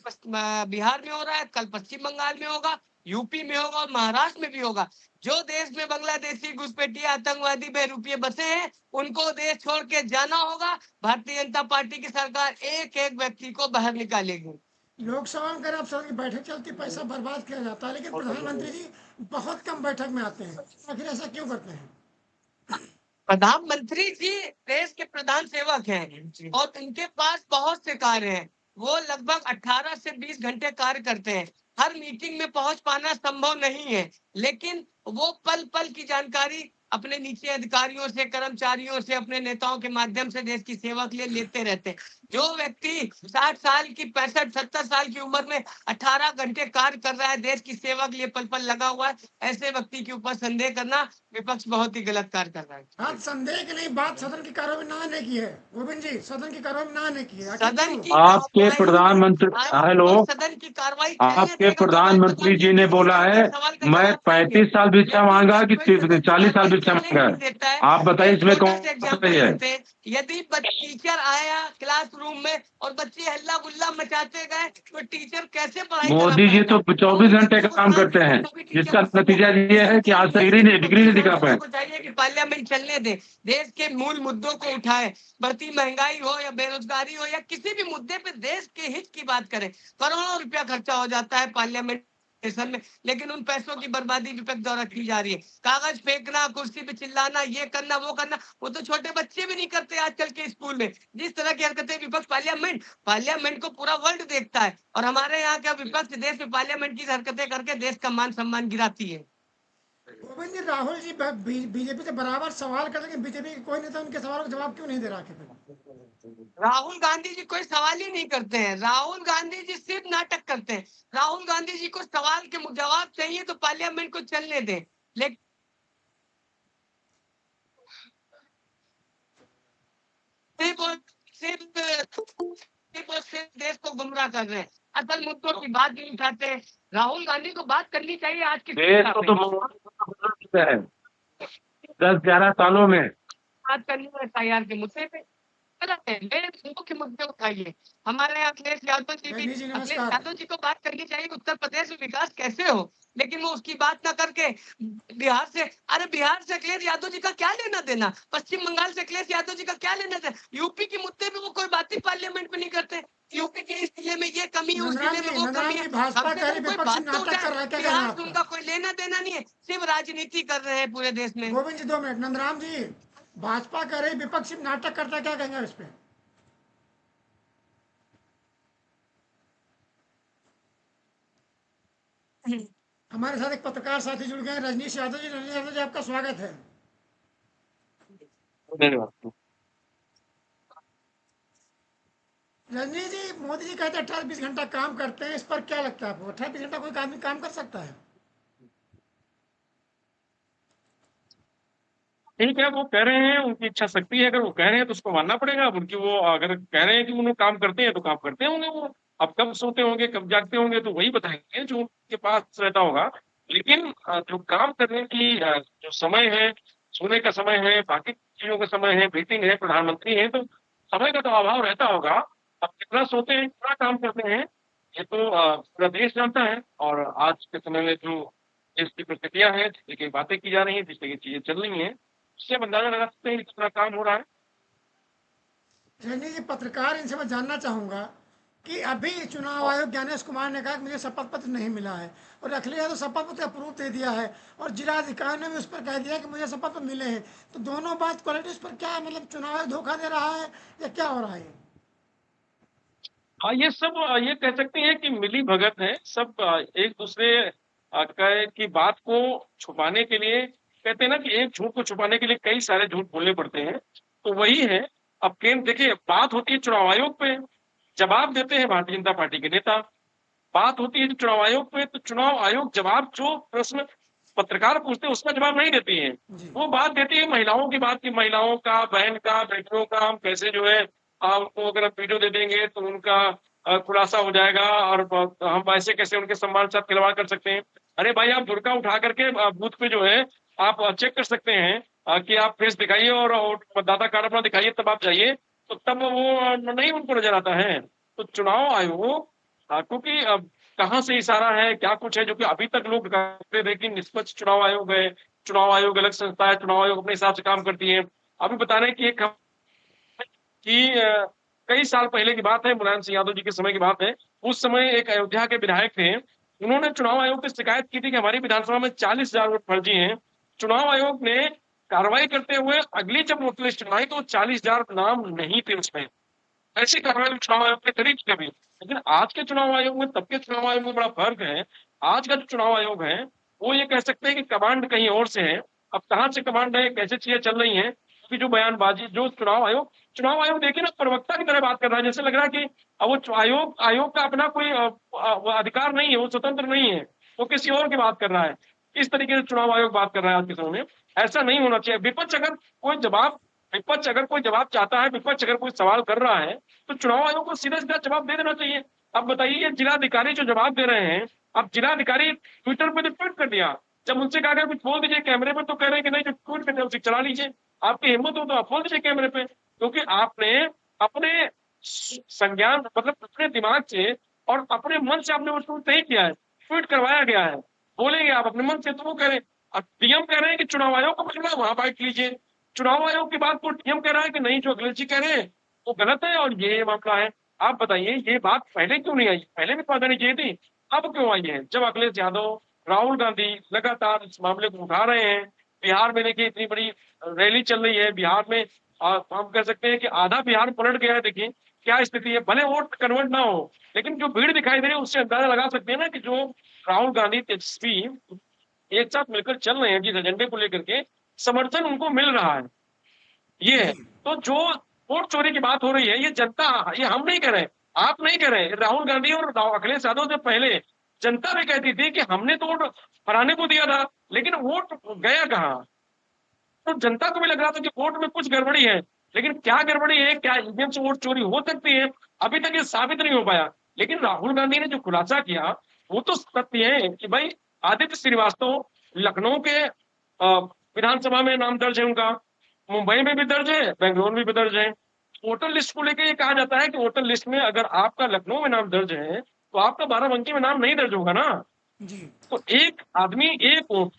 बिहार में हो रहा है, कल पश्चिम बंगाल में होगा, यूपी में होगा और महाराष्ट्र में भी होगा। जो देश में बांग्लादेशी घुसपैठिए आतंकवादी बेरुपये बसे हैं, उनको देश छोड़ के जाना होगा। भारतीय जनता पार्टी की सरकार एक एक व्यक्ति को बाहर निकालेगी। लोकसभा में अगर सदन की बैठक चलती पैसा बर्बाद किया जाता है, लेकिन प्रधानमंत्री जी बहुत कम बैठक में आते हैं, आखिर ऐसा क्यों करते हैं? प्रधानमंत्री जी देश के प्रधान सेवक हैं और उनके पास बहुत से कार्य हैं। वो लगभग 18 से 20 घंटे कार्य करते हैं। हर मीटिंग में पहुंच पाना संभव नहीं है, लेकिन वो पल पल की जानकारी अपने नीचे अधिकारियों से, कर्मचारियों से, अपने नेताओं के माध्यम से देश की सेवा के लिए लेते रहते हैं। जो व्यक्ति 60 साल की 65-70 साल की उम्र में 18 घंटे कार्य कर रहा है, देश की सेवा के लिए पल पल लगा हुआ है, ऐसे व्यक्ति के ऊपर संदेह करना विपक्ष बहुत ही गलत कार्य कर रहा है। आज संदेह की नहीं बात सदन की कार्रवाई में ना आने की है गोविंद जी, सदन की कार्रवाई में ना आने की है। सदन की आपके प्रधानमंत्री, हेलो, सदन की कार्रवाई आपके प्रधानमंत्री जी ने बोला है मैं 35 साल भिक्षा मांगा कि 40 साल भिक्षा मांगा है, आप बताइए इसमें कौन सही है? यदि टीचर आया क्लासरूम में और बच्चे हल्ला गुल्ला मचाते गए तो टीचर कैसे पढ़ाई? मोदी जी तो 24 घंटे का काम करते हैं, जिसका नतीजा ये है कि आज तक डिग्री नहीं दिखा पाए। चाहिए कि पार्लियामेंट चलने दे, देश के मूल मुद्दों को उठाए, बढ़ती महंगाई हो या बेरोजगारी हो या किसी भी मुद्दे पे देश के हित की बात करें। करोड़ों रुपया खर्चा हो जाता है पार्लियामेंट स्टेशन में, लेकिन उन पैसों की बर्बादी विपक्ष द्वारा की जा रही है। कागज फेंकना, कुर्सी पे चिल्लाना, ये करना वो करना, वो तो छोटे बच्चे भी नहीं करते आजकल के स्कूल में। जिस तरह की हरकतें विपक्ष, पार्लियामेंट को पूरा वर्ल्ड देखता है, और हमारे यहाँ का विपक्ष देश में पार्लियामेंट की हरकतें करके देश का मान सम्मान गिराती है। गोविंद जी, राहुल जी बीजेपी से बराबर सवाल करते, लेकिन बीजेपी के कोई नेता उनके सवालों का जवाब क्यों नहीं दे रहा फिर? राहुल गांधी जी कोई सवाल ही नहीं करते हैं। राहुल गांधी जी सिर्फ नाटक करते हैं। राहुल गांधी जी को सवाल के जवाब चाहिए तो पार्लियामेंट को चलने दें, लेकिन सिर्फ देश को गुमराह कर रहे हैं, असल मुद्दों की बात नहीं उठाते हैं। राहुल गांधी को बात करनी चाहिए आज की देश को तो है 10-11 सालों में बात करनी है एफआईआर के मुद्दे पे, गलत है। मुख्य मुद्दे उठाइए। हमारे यहाँ अखिलेश यादव जी भी, अखिलेश यादव जी को बात करनी चाहिए उत्तर प्रदेश में विकास कैसे हो, लेकिन वो उसकी बात ना करके बिहार से, अरे बिहार से अखिलेश यादव जी का क्या लेना देना, पश्चिम बंगाल से अखिलेश यादव जी का क्या लेना देना, यूपी के मुद्दे पे वो कोई बात ही पार्लियामेंट में नहीं करते। यूपी के इस जिले में ये कमी है, उस जिले में वो कमी है, भाजपा का कोई बात तो उठाए। बिहार से उनका कोई लेना देना नहीं है, सिर्फ राजनीति कर रहे हैं पूरे देश में। गोविंद जी 2 मिनट। नंदराम जी, भाजपा कह रही विपक्ष सिर्फ नाटक करता है, क्या कहेंगे इस पे? हमारे साथ एक पत्रकार साथी जुड़ गए हैं, रजनीश यादव जी। रजनीश यादव जी, आपका स्वागत है। रजनीश जी, मोदी जी कहते हैं 18-20 घंटा काम करते हैं, इस पर क्या लगता है आपको? 18-20 घंटा कोई आदमी काम कर सकता है? ठीक है, वो कह रहे हैं, उनकी इच्छा शक्ति है, अगर वो कह रहे हैं तो उसको मानना पड़ेगा। अब उनकी वो अगर कह रहे हैं कि उन्होंने काम करते हैं तो काम करते होंगे वो। अब कब सोते होंगे, कब जागते होंगे, तो वही बताएंगे जो उनके पास रहता होगा। लेकिन जो काम करने की जो समय है, सोने का समय है, बाकी चीजों का समय है, मीटिंग है, प्रधानमंत्री है, तो समय का तो अभाव रहता होगा। अब कितना सोते हैं, कितना काम करते हैं, ये तो पूरा देश जानता है। और आज के समय में जो देश की परिस्थितियां हैं, जिस की बातें की जा रही हैं, जिस की चीजें चल रही हैं, उससे हम अंदाजा लगा सकते हैं कि कितना काम हो रहा है। रजनीश जी, पत्रकार, इनसे मैं जानना चाहूंगा कि अभी चुनाव आयोग ज्ञानेश कुमार ने कहा कि मुझे शपथ पत्र नहीं मिला है, और अखिलेश यादव शपथ पत्र अप्रूव दे दिया है, और जिलाधिकारी ने भी उस पर कह दिया कि मुझे शपथ पत्र मिले हैं। तो दोनों बात क्वालिटी, उस पर क्या मतलब चुनाव आयोग धोखा दे रहा है या क्या हो रहा है? हाँ, ये सब ये कह सकते हैं कि मिली भगत है सब। एक दूसरे की बात को छुपाने के लिए, कहते हैं ना कि एक झूठ को छुपाने के लिए कई सारे झूठ बोलने पड़ते हैं, तो वही है। अब केंद्र देखिए, बात होती है चुनाव आयोग पे, जवाब देते हैं भारतीय जनता पार्टी के नेता। बात होती है चुनाव आयोग पे, तो चुनाव आयोग जवाब, जो प्रश्न पत्रकार पूछते हैं उसका जवाब नहीं देती है। वो बात देती है महिलाओं की बात की, महिलाओं का, बहन का, बेटियों का, हम कैसे जो है उनको अगर वीडियो दे देंगे तो उनका खुलासा हो जाएगा, और हम ऐसे कैसे उनके सम्मान के साथ खिलवाड़ कर सकते हैं। अरे भाई, आप बुर्का उठा करके बूथ पे जो है आप चेक कर सकते हैं कि आप फेस दिखाइए और मतदाता कार्ड अपना दिखाइए, तब आप जाइए, तो तब वो नहीं उनको नजर आता है। तो चुनाव आयोग क्योंकि कहाँ से इशारा है, क्या कुछ है जो कि अभी तक लोग कहते थे कि निष्पक्ष चुनाव आयोग है, चुनाव आयोग अलग संस्था है, चुनाव आयोग अपने हिसाब से काम करती है। अभी बता रहे हैं कि एक कि कई साल पहले की बात है, मुलायम सिंह यादव जी के समय की बात है। उस समय एक अयोध्या के विधायक थे, उन्होंने चुनाव आयोग से शिकायत की थी कि हमारी विधानसभा में 40,000 वोट फर्जी हैं। चुनाव आयोग ने कार्रवाई करते हुए अगली जब वोट लिस्ट बनाई तो 40,000 नाम नहीं थे उसमें। ऐसी कार्रवाई चुनाव आयोग ने करी कभी। लेकिन आज के चुनाव आयोग में, तब के चुनाव आयोग में बड़ा फर्क है। आज का जो चुनाव आयोग है वो ये कह सकते हैं कि कमांड कहीं और से है। अब कहाँ से कमांड है, कैसे चीजें चल रही हैं, कि जो बयानबाजी, जो चुनाव आयोग देखिए ना, प्रवक्ता की तरह बात कर रहा है। जैसे लग रहा है कि वो आयोग का अपना कोई अधिकार नहीं है, वो स्वतंत्र नहीं है, वो किसी और की बात कर रहा है। इस तरीके से चुनाव आयोग बात कर रहा है आज के समय में। ऐसा नहीं होना चाहिए। विपक्ष अगर कोई जवाब चाहता है, विपक्ष अगर कोई सवाल कर रहा है, तो चुनाव आयोग को सीधा सीधा जवाब दे देना चाहिए। अब बताइए, जिलाधिकारी जो जवाब दे रहे हैं, अब जिलाधिकारी ट्विटर पे ट्वीट कर दिया, जब उनसे कहा कुछ बोल दीजिए कैमरे पे, तो कह रहे हैं कि नहीं, जो ट्वीट करते उसे चला लीजिए, आपकी हिम्मत हो तो आप बोल दीजिए कैमरे पे। क्योंकि आपने अपने संज्ञान, मतलब अपने दिमाग से और अपने मन से आपने वो ट्वीट नहीं किया है, ट्वीट करवाया गया है। बोलेंगे आप अपने मन से, तो वो कह रहे हैं। अब डीएम कह रहे हैं कि चुनाव आयोग को पकड़ा, वहां बाइट लीजिए। चुनाव आयोग की बात को डीएम कह रहा है कि नहीं, जो अखिलेश जी कह रहे हैं वो गलत है और ये मामला है। आप बताइए, ये बात पहले क्यों नहीं आई? पहले भी पता नहीं चाहिए थी। अब क्यों आई है? जब अखिलेश यादव, राहुल गांधी लगातार इस मामले को उठा रहे हैं। बिहार में देखिए इतनी बड़ी रैली चल रही है, बिहार में हम कह सकते हैं कि आधा बिहार पलट गया है। देखिए क्या स्थिति है, भले वोट कन्वर्ट ना हो, लेकिन जो भीड़ दिखाई दे रही है उससे अंदाजा लगा सकते हैं ना कि जो राहुल गांधी, तेजस्वी एक साथ मिलकर चल रहे हैं जिस एजेंडे को लेकर के, समर्थन उनको मिल रहा है। ये है। तो जो वोट चोरी की बात हो रही है, ये जनता, ये हम नहीं कर रहे, आप नहीं कर रहे, राहुल गांधी और अखिलेश यादव से पहले जनता भी कहती थी कि हमने तो वोट फलाने को दिया था, लेकिन वोट गया कहाँ? तो जनता को भी लग रहा था कि वोट में कुछ गड़बड़ी है। लेकिन क्या गड़बड़ी है, क्या ईवीएम से वोट चोरी हो सकती है, अभी तक ये साबित नहीं हो पाया। लेकिन राहुल गांधी ने जो खुलासा किया वो तो सत्य है कि भाई आदित्य श्रीवास्तव लखनऊ के विधानसभा में नाम दर्ज है उनका, मुंबई में भी दर्ज है, बेंगलुरु में भी दर्ज है। वोटर लिस्ट को लेकर ये कहा जाता है कि वोटर लिस्ट में अगर आपका लखनऊ में नाम दर्ज है तो आपका बाराबंकी में नाम नहीं दर्ज होगा ना। जी। तो एक आदमी एक वोट,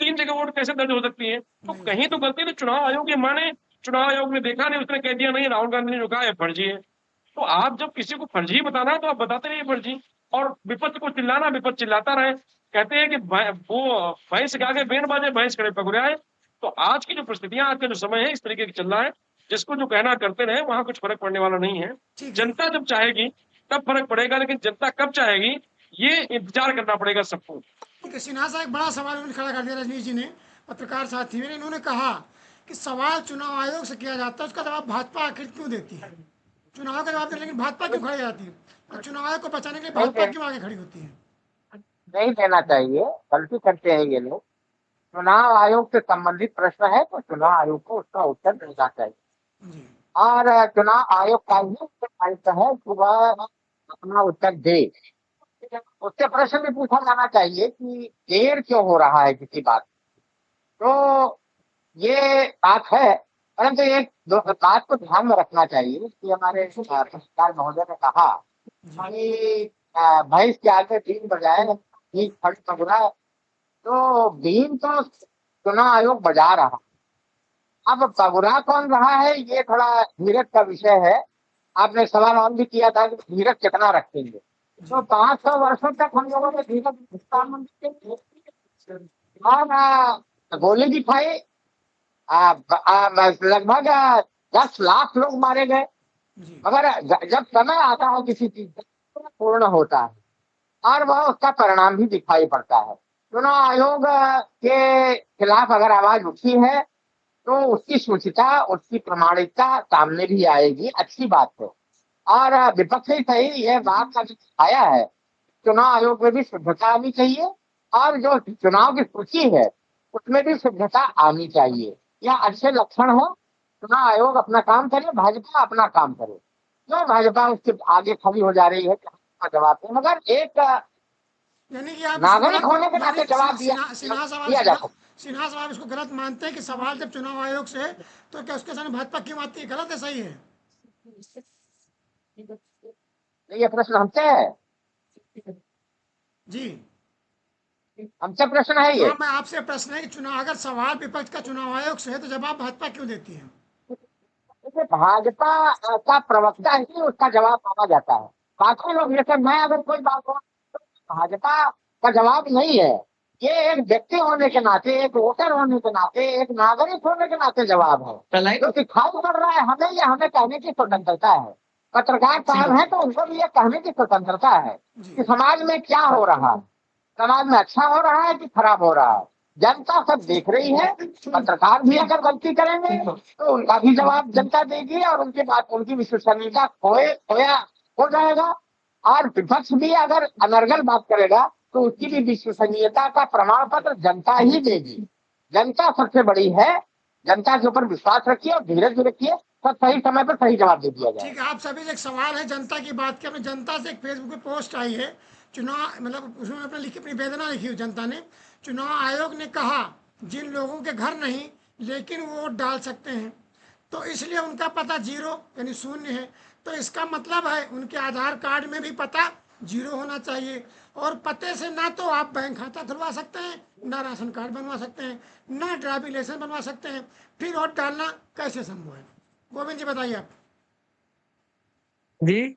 3 जगह वोट कैसे दर्ज हो सकती है? तो कहीं तो गलती तो चुनाव आयोग की माने, चुनाव आयोग ने देखा नहीं, उसने कह दिया नहीं, राहुल गांधी ने जो कहा है फर्जी है। तो आप जब किसी को फर्जी बताना है तो आप बताते नहीं फर्जी, और विपक्ष को चिल्लाना, विपक्ष चिल्लाता रहे, कहते हैं कि वो भैंस के आगे बैंड बाजे, भैंस खड़े पकड़ाए। तो आज की जो परिस्थितियां, आज का जो समय है इस तरीके की चल रहा है, जिसको जो कहना करते रहे, वहां कुछ फर्क पड़ने वाला नहीं है। जनता जब चाहेगी तब फर्क पड़ेगा, लेकिन जनता कब चाहेगी ये इंतजार करना पड़ेगा सबको। सिन्हा साहब एक बड़ा सवाल उन्होंने खड़ा कर दिया, रजनीश जी ने, पत्रकार साथी में, इन्होंने कहा कि सवाल चुनाव आयोग से किया जाता है, उसका जवाब भाजपा आखिर क्यों देती है? चुनाव का जवाब देने, लेकिन भाजपा क्यों खड़ी जाती है? और चुनाव आयोग को बचाने के लिए भाजपा क्यों आगे खड़ी होती है? नहीं देना चाहिए, गलती करते हैं ये लोग। चुनाव आयोग से संबंधित प्रश्न है तो चुनाव आयोग को उसका उत्तर देना चाहिए, और चुनाव आयोग का ही दायित्व है कि वह अपना उत्तर दे। उससे प्रश्न भी पूछा जाना चाहिए कि देर क्यों हो रहा है किसी बात। तो ये बात है, परंतु एक बात को ध्यान में रखना चाहिए कि हमारे पत्रकार महोदय ने कहा कि भैंस के आगे बीन बजाए, फट पकड़ा। तो बीन तो चुनाव आयोग बजा रहा, अब पगुरा कौन रहा है ये थोड़ा धीरज का विषय है। आपने सवाल और भी किया था कि धीरज कितना रखेंगे, तो 500 वर्षों तक हम लोगों ने धीरज और गोली दिखाई, लगभग 10 लाख लोग मारे गए। मगर जब समय आता है किसी चीज का पूर्ण होता है और वह उसका परिणाम भी दिखाई पड़ता है। चुनाव आयोग के खिलाफ अगर आवाज उठी है तो उसकी शुचिता, उसकी प्रमाणिकता सामने भी आएगी, अच्छी बात है। और विपक्ष ही सही यह बात आया है, चुनाव आयोग में भी शुद्धता आनी चाहिए और जो चुनाव की सूची है उसमें भी शुद्धता आनी चाहिए। यह अच्छे लक्षण हो। चुनाव आयोग अपना काम करे, भाजपा अपना काम करे। जो भाजपा उसके आगे खड़ी हो जा रही है जवाब दे, मगर एक यानी कि आप नागरिक होने के नाते जवाब दिया जा सकता। सिन्हा साहब इसको गलत मानते हैं कि सवाल जब चुनाव आयोग से, तो क्या उसके सामने भाजपा क्यों आती है? गलत है, सही है? ये प्रश्न हमसे है जी, हमसे प्रश्न है ये। हाँ, मैं आपसे प्रश्न है कि चुनाव, अगर सवाल विपक्ष का चुनाव आयोग से है तो जवाब भाजपा क्यों देती है? भाजपा का प्रवक्ता ही उसका जवाब मांगा जाता है। बाकी लोग जैसे मैं अगर कोई बात हो तो भाजपा का जवाब नहीं है, ये एक व्यक्ति होने के नाते, एक वोटर होने के नाते, एक नागरिक होने के नाते जवाब है। जो दिखाई पड़ रहा है हमें, ये हमें कहने की स्वतंत्रता है। पत्रकार साहब है तो उनको भी ये कहने की स्वतंत्रता है कि समाज में क्या हो रहा है, समाज में अच्छा हो रहा है कि खराब हो रहा है। जनता सब देख रही है। पत्रकार भी अगर गलती करेंगे तो उनका भी जवाब जनता देगी और उनकी बात, उनकी विश्वसनीयता खोया हो जाएगा। और विपक्ष भी अगर अनर्गल बात करेगा तो उसकी भी विश्वसनीयता का प्रमाण पत्र जनता ही देगी। जनता सबसे बड़ी है, जनता के ऊपर विश्वास रखिए और धीरज रखिए, सब सही समय पर सही जवाब दे दिया जाए। ठीक है, आप सभी से एक सवाल है जनता की बात की। अपने जनता से एक फेसबुक पे पोस्ट आई है, चुनाव मतलब उसमें अपनी वेदना लिखी हुई जनता ने। चुनाव आयोग ने कहा जिन लोगों के घर नहीं लेकिन वो वोट डाल सकते हैं, तो इसलिए उनका पता 0 यानी 0 है। तो इसका मतलब है उनके आधार कार्ड में भी पता 0 होना चाहिए, और पते से ना तो आप बैंक खाता खुलवा सकते हैं, ना राशन कार्ड बनवा सकते हैं, ना ड्राइविंग लाइसेंस बनवा सकते हैं। फिर वोट डालना कैसे संभव है? गोविंद जी बताइए आप। जी,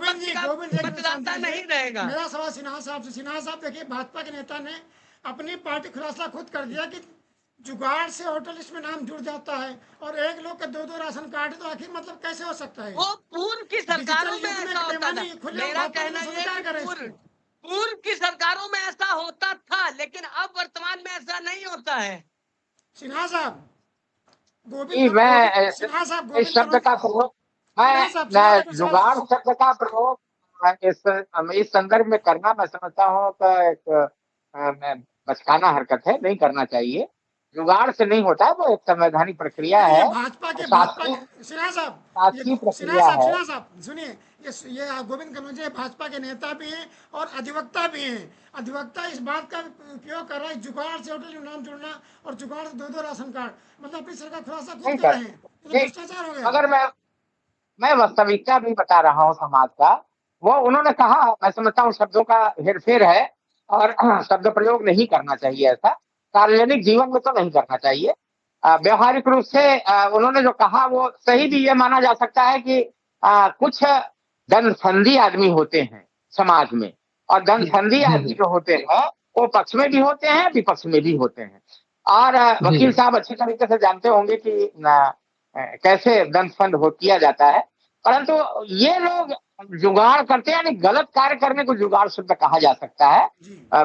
गोविंद जी, का गोविंद जी, मतदाता नहीं रहेगा। मेरा सवाल सिन्हा साहब से। सिन्हा साहब देखिए, भाजपा के नेता ने अपनी पार्टी खुलासा खुद कर दिया कि जुगाड़ से होटल लिस्ट में नाम जुड़ जाता है और एक लोग का 2-2 राशन कार्ड है, तो आखिर मतलब कैसे हो सकता है? वो पूर्व की सरकारों डिजिटल में युग में ऐसा एक होता था। बेईमानी खुले मेरा ओपन कहना में ये है स्वीकार कि करें पूर्व इसको। पूर्व की सरकारों में ऐसा होता था, लेकिन अब वर्तमान में ऐसा नहीं होता है। सिन्हा साहब, कि मैं सिन्हा साहब, इस गोविंद शब्द कनौज, का प्रयोग सिन्हा साहब, सुना मैं रहे सिन्हा जुगाड़ साहब। शब्द का प्रयोग इस संदर्भ में करना मैं समझता हूँ कि एक बचकाना हरकत है, नहीं करना चाहिए। जुगाड़ से नहीं होता है, वो एक संवैधानिक प्रक्रिया नहीं, ये है और भाजपा शासकीय के सिन्हा साहब, ये शासकीय प्रक्रिया है। सिन्हा साहब सुनिए, ये गोविंद कनौजे भाजपा के नेता भी हैं और अधिवक्ता भी हैं। अधिवक्ता इस बात का उपयोग कर रहा है, जुगाड़ से होटल में नाम जुड़ना और जुगाड़ से 2-2 राशन कार्ड, मतलब अपनी सरकार खुलासा खुद नहीं कर कर रहे हैं, ये तो नहीं, भ्रष्टाचार हो गया। मगर मैं वास्तविकता भी बता रहा हूँ समाज का। वो उन्होंने कहा, मैं समझता हूँ शब्दों का हेरफेर है और शब्द प्रयोग नहीं करना चाहिए, ऐसा सार्वजनिक जीवन में तो नहीं करना चाहिए। व्यवहारिक रूप से उन्होंने जो कहा वो सही भी ये माना जा सकता है कि कुछ दनफंदी आदमी होते हैं समाज में, और दनफंदी आदमी जो होते हैं वो पक्ष में भी होते हैं, विपक्ष में भी होते हैं। और वकील साहब अच्छी तरीके से जानते होंगे कि कैसे दंड हो किया जाता है। परंतु ये लोग जुगाड़ करते हैं, यानी गलत कार्य करने को जुगाड़ शब्द कहा जा सकता है।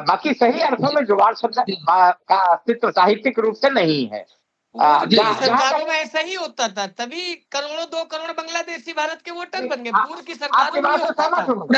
बाकी सही अर्थों में जुगाड़ शब्द का अस्तित्व साहित्यिक रूप से नहीं है। पूर्व की जहाँ सरकारों में ऐसा ही होता था, तभी करोड़ों 2 करोड़ बांग्लादेशी भारत के वोटर बन गए। पूर्व की आपकी सरकारों में ये बात से होता सहमत था। हूँ,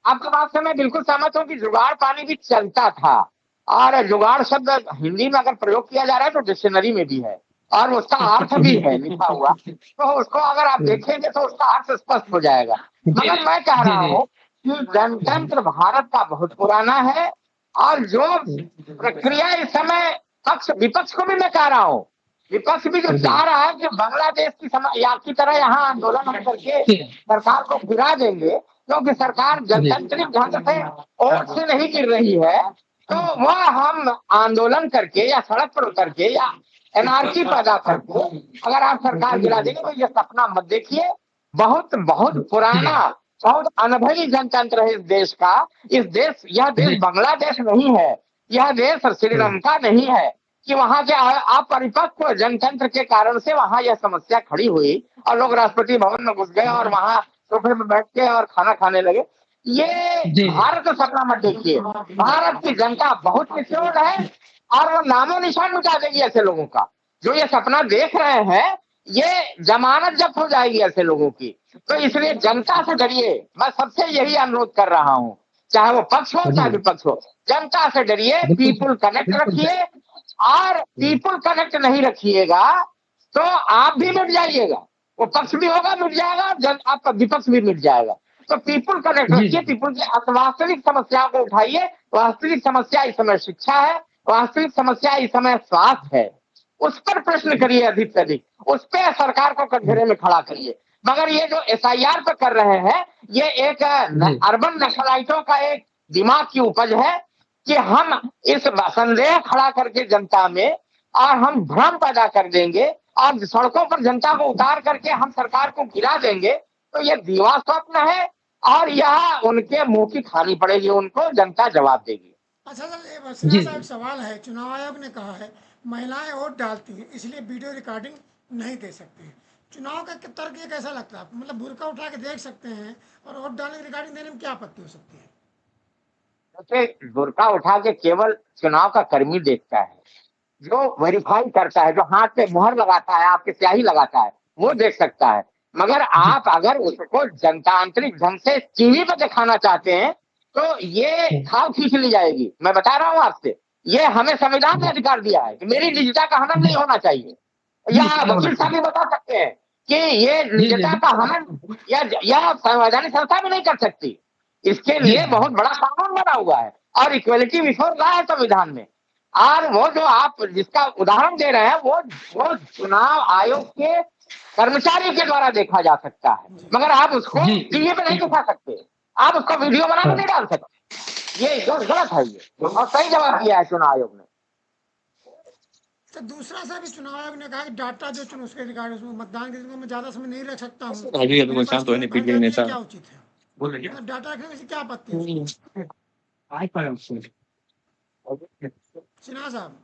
आपकी बात से मैं बिल्कुल सहमत हूँ कि जुगाड़ पानी भी चलता था। और जुगाड़ शब्द हिंदी में अगर प्रयोग किया जा रहा है तो डिक्शनरी में भी है और उसका अर्थ भी है लिखा हुआ, तो उसको अगर आप देखेंगे तो उसका अर्थ स्पष्ट हो जाएगा। मगर मैं कह रहा हूँ कि जनतंत्र भारत का बहुत पुराना है और जो प्रक्रिया इस समय पक्ष विपक्ष को भी मैं कह रहा हूँ, विपक्ष भी जो चाह रहा है कि बांग्लादेश की तरह यहाँ आंदोलन हम करके सरकार को गिरा देंगे, क्योंकि सरकार जनतांत्रिक ढंग से वोट से नहीं गिर रही है, तो वह हम आंदोलन करके या सड़क पर उतर के या एनआरसी पैदा करके अगर आप सरकार गिरा देंगे, तो ये सपना मत देखिए। बहुत बहुत पुराना, बहुत अनुभवी जनतंत्र है इस देश का। यह देश बांग्लादेश नहीं है, यह देश श्रीलंका नहीं है कि वहां के अपरिपक्व जनतंत्र के कारण से वहां यह समस्या खड़ी हुई और लोग राष्ट्रपति भवन में घुस गए और वहां सोफे में बैठ के और खाना खाने लगे। ये भारत का सपना मत देखिए। भारत की जनता बहुत पिछड़ है और वो नामो निशान मिटा देगी ऐसे लोगों का। जो ये सपना देख रहे हैं, ये जमानत जब्त हो जाएगी ऐसे लोगों की। तो इसलिए जनता से डरिए, मैं सबसे यही अनुरोध कर रहा हूँ, चाहे वो पक्ष हो चाहे विपक्ष हो, जनता से डरिए, पीपुल कनेक्ट रखिए। और पीपुल कनेक्ट नहीं रखिएगा तो आप भी मिट जाइएगा, वो पक्ष भी होगा मिट जाएगा, आपका विपक्ष भी मिट जाएगा। तो पीपुल कनेक्ट रखिए, पीपुल की वास्तविक समस्याओं को उठाइए। वास्तविक समस्या इस समय शिक्षा है, वास्तविक समस्या इस समय स्वास्थ्य है, उस पर प्रश्न करिए अधिक से अधिक, उस पर सरकार को कटघरे में खड़ा करिए। मगर ये जो एसआईआर पर कर रहे हैं, ये एक अर्बन नक्सलाइटों का एक दिमाग की उपज है कि हम इस संदेह खड़ा करके जनता में और हम भ्रम पैदा कर देंगे और सड़कों पर जनता को उतार करके हम सरकार को गिरा देंगे। तो ये दीवा स्वप्न है और यह उनके मुंह की खानी पड़ेगी, उनको जनता जवाब देगी। अच्छा सर, ये सिन्हा साहब एक सवाल है। चुनाव आयोग ने कहा है महिलाएं वोट डालती हैं इसलिए वीडियो रिकॉर्डिंग नहीं दे सकती हैं। चुनाव का तर्क ये कैसा लगता है आपको? मतलब बुर्का उठा के देख सकते हैं और वोट डालने की रिकॉर्डिंग देने में क्या आपत्ति हो सकती है? देखिए, बुर्का उठा के केवल चुनाव का कर्मी देखता है, जो वेरीफाई करता है, जो हाथ पे मुहर लगाता है, आपके स्याही लगाता है, वो देख सकता है। मगर आप अगर उसको जनतांत्रिक ढंग से टीवी पर दिखाना चाहते हैं तो ये खाल खींच ली जाएगी। मैं बता रहा हूँ आपसे, ये हमें संविधान ने अधिकार दिया है कि मेरी निजता का हनन नहीं होना चाहिए। या वकील साहब भी बता सकते हैं कि ये निजता का हनन या संवैधानिक संस्था भी नहीं कर सकती। इसके लिए बहुत बड़ा कानून बना हुआ है और इक्वलिटी बिफोर लॉ है संविधान में। और वो जो आप जिसका उदाहरण दे रहे हैं, वो चुनाव आयोग के कर्मचारी के द्वारा देखा जा सकता है, मगर आप उसको टीवी पे नहीं दिखा सकते, आप उसको वीडियो बना के नहीं डाल सकते। ये गलत है, ये और सही जवाब दिया है चुनाव आयोग ने। तो दूसरा सा भी चुनाव आयोग ने कहा कि डाटा जो चुन उसके रिकॉर्ड उसमें मतदान के दिन को मैं ज्यादा समय नहीं रख सकता हूँ, क्या उचित है? मतलब डाटा रखने में से क्या आपत्ति है सिन्हा साहब?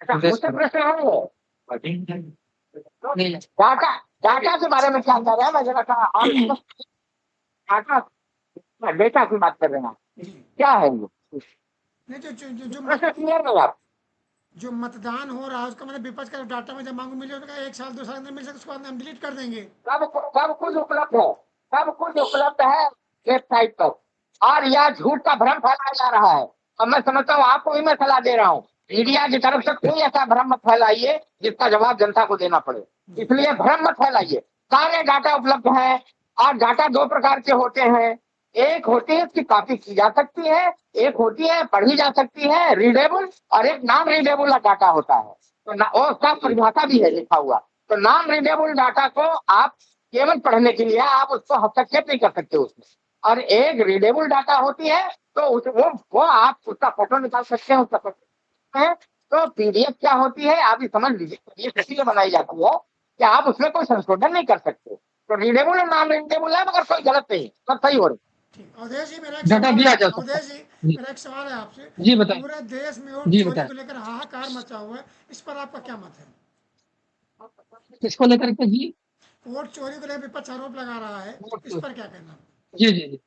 अच्छा, मुझसे प्रश्न है वो डाटा डाटा के बारे में क्या कह रहे हैं, मैं जरा सा और डाटा डेटा की बात कर रहे हैं, क्या है ये नहीं जो प्रश्न क्लियर है आप? जो मतदान हो रहा है उसका मतलब विपक्ष का डाटा में जब मांगू मिले तो 1 साल 2 साल अंदर मिल सकता, उसको हम डिलीट कर देंगे। सब कुछ उपलब्ध है, सब कुछ उपलब्ध है वेबसाइट पर, और यह झूठ का भ्रम फैलाया जा रहा है। अब मैं समझता हूँ आपको भी मैं सलाह दे रहा हूँ, मीडिया की तरफ से कोई ऐसा भ्रम मत फैलाइए जिसका जवाब जनता को देना पड़े, इसलिए भ्रम मत फैलाइए। सारे डाटा उपलब्ध है, और डाटा 2 प्रकार के होते हैं, एक होती है इसकी कॉपी की जा सकती है, एक होती है पढ़ी जा सकती है रीडेबल, और एक नॉन रीडेबल डाटा होता है। तो उसका परिभाषा भी है लिखा हुआ। तो नॉन रीडेबल डाटा को आप केवल पढ़ने के लिए, आप उसको हस्तक्षेप नहीं कर सकते उसमें, और एक रीडेबल डाटा होती है तो वो आप उसका फोटो निकाल सकते हैं, उसका फोटो है। तो पीडीएफ क्या होती है आप ही समझ लीजिए, पीडीएफ इसलिए बनाई जाती है कि आप उसमें कोई संशोधन नहीं कर सकते। तो रीडेबल और नॉन रीडेबल है, मगर कोई गलत नहीं, सब सही हो रही। अवधेश जी मेरा डाटा दिया जा सकता अवधेश जी मेरा एक सवाल है आपसे। जी बताइए। पूरे देश में वोट जी चोरी बताइए। को लेकर हाहाकार मचा हुआ है, इस पर आपका क्या मत है? किसको लेकर के जी? वोट चोरी को लेकर विपक्ष आरोप लगा रहा है, इस पर क्या कहना? जी जी जी,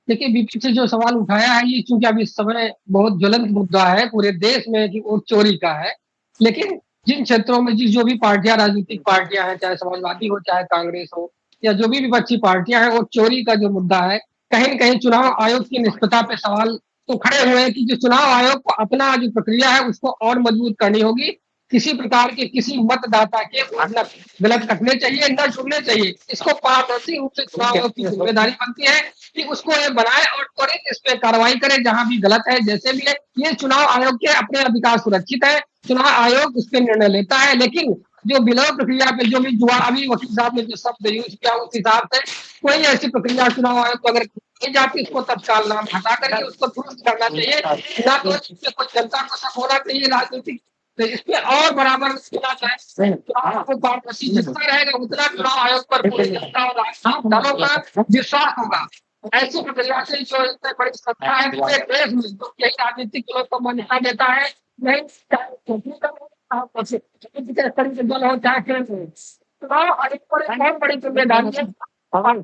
देखिए विपक्ष से जो सवाल उठाया है ये चूंकि अभी इस समय बहुत ज्वलंत मुद्दा है पूरे देश में कि वोट चोरी का है, लेकिन जिन क्षेत्रों में जो भी पार्टियां, राजनीतिक पार्टियां हैं, चाहे समाजवादी हो चाहे कांग्रेस हो या जो भी विपक्षी पार्टियां हैं, वोट चोरी का जो मुद्दा है कहीं न कहीं चुनाव आयोग की निष्पक्षता पे सवाल तो खड़े हुए हैं कि जो चुनाव आयोग को अपना जो प्रक्रिया है उसको और मजबूत करनी होगी। किसी प्रकार के किसी मतदाता के मतलब गलत रखने चाहिए, न छूटने चाहिए। इसको पारदर्शी रूप से चुनाव आयोग की जिम्मेदारी बनती है कि उसको ये बनाए और त्वरित इस पे कार्रवाई करे जहां भी गलत है, जैसे भी है। ये चुनाव आयोग के अपने अधिकार सुरक्षित है, चुनाव आयोग उस पर निर्णय लेता है, लेकिन जो विलय प्रक्रिया पे जो भी जुआ अभी वकील साहब ने जो शब्द यूज किया उस हिसाब से कोई ऐसी प्रक्रिया चुनाव आयोग को अगर की जाती उसको तत्काल नाम हटा करके उसको दुरुस्त करना चाहिए, ना तो इससे कोई जनता को शक होना चाहिए राजनीतिक, तो इसमें और बराबर चुनाव को पारदर्शी जितना रहेगा उतना चुनाव आयोग पर पूरी जनता और राजनीतिक दलों का विश्वास होगा। ऐसी प्रक्रिया से जो इतने बड़ी संस्था है पूरे देश में तो यही राजनीतिक दलों को मान्यता देता है, नहीं दल हो चाहे चुनाव आयोग पर एक बहुत बड़ी जिम्मेदारी है। अगर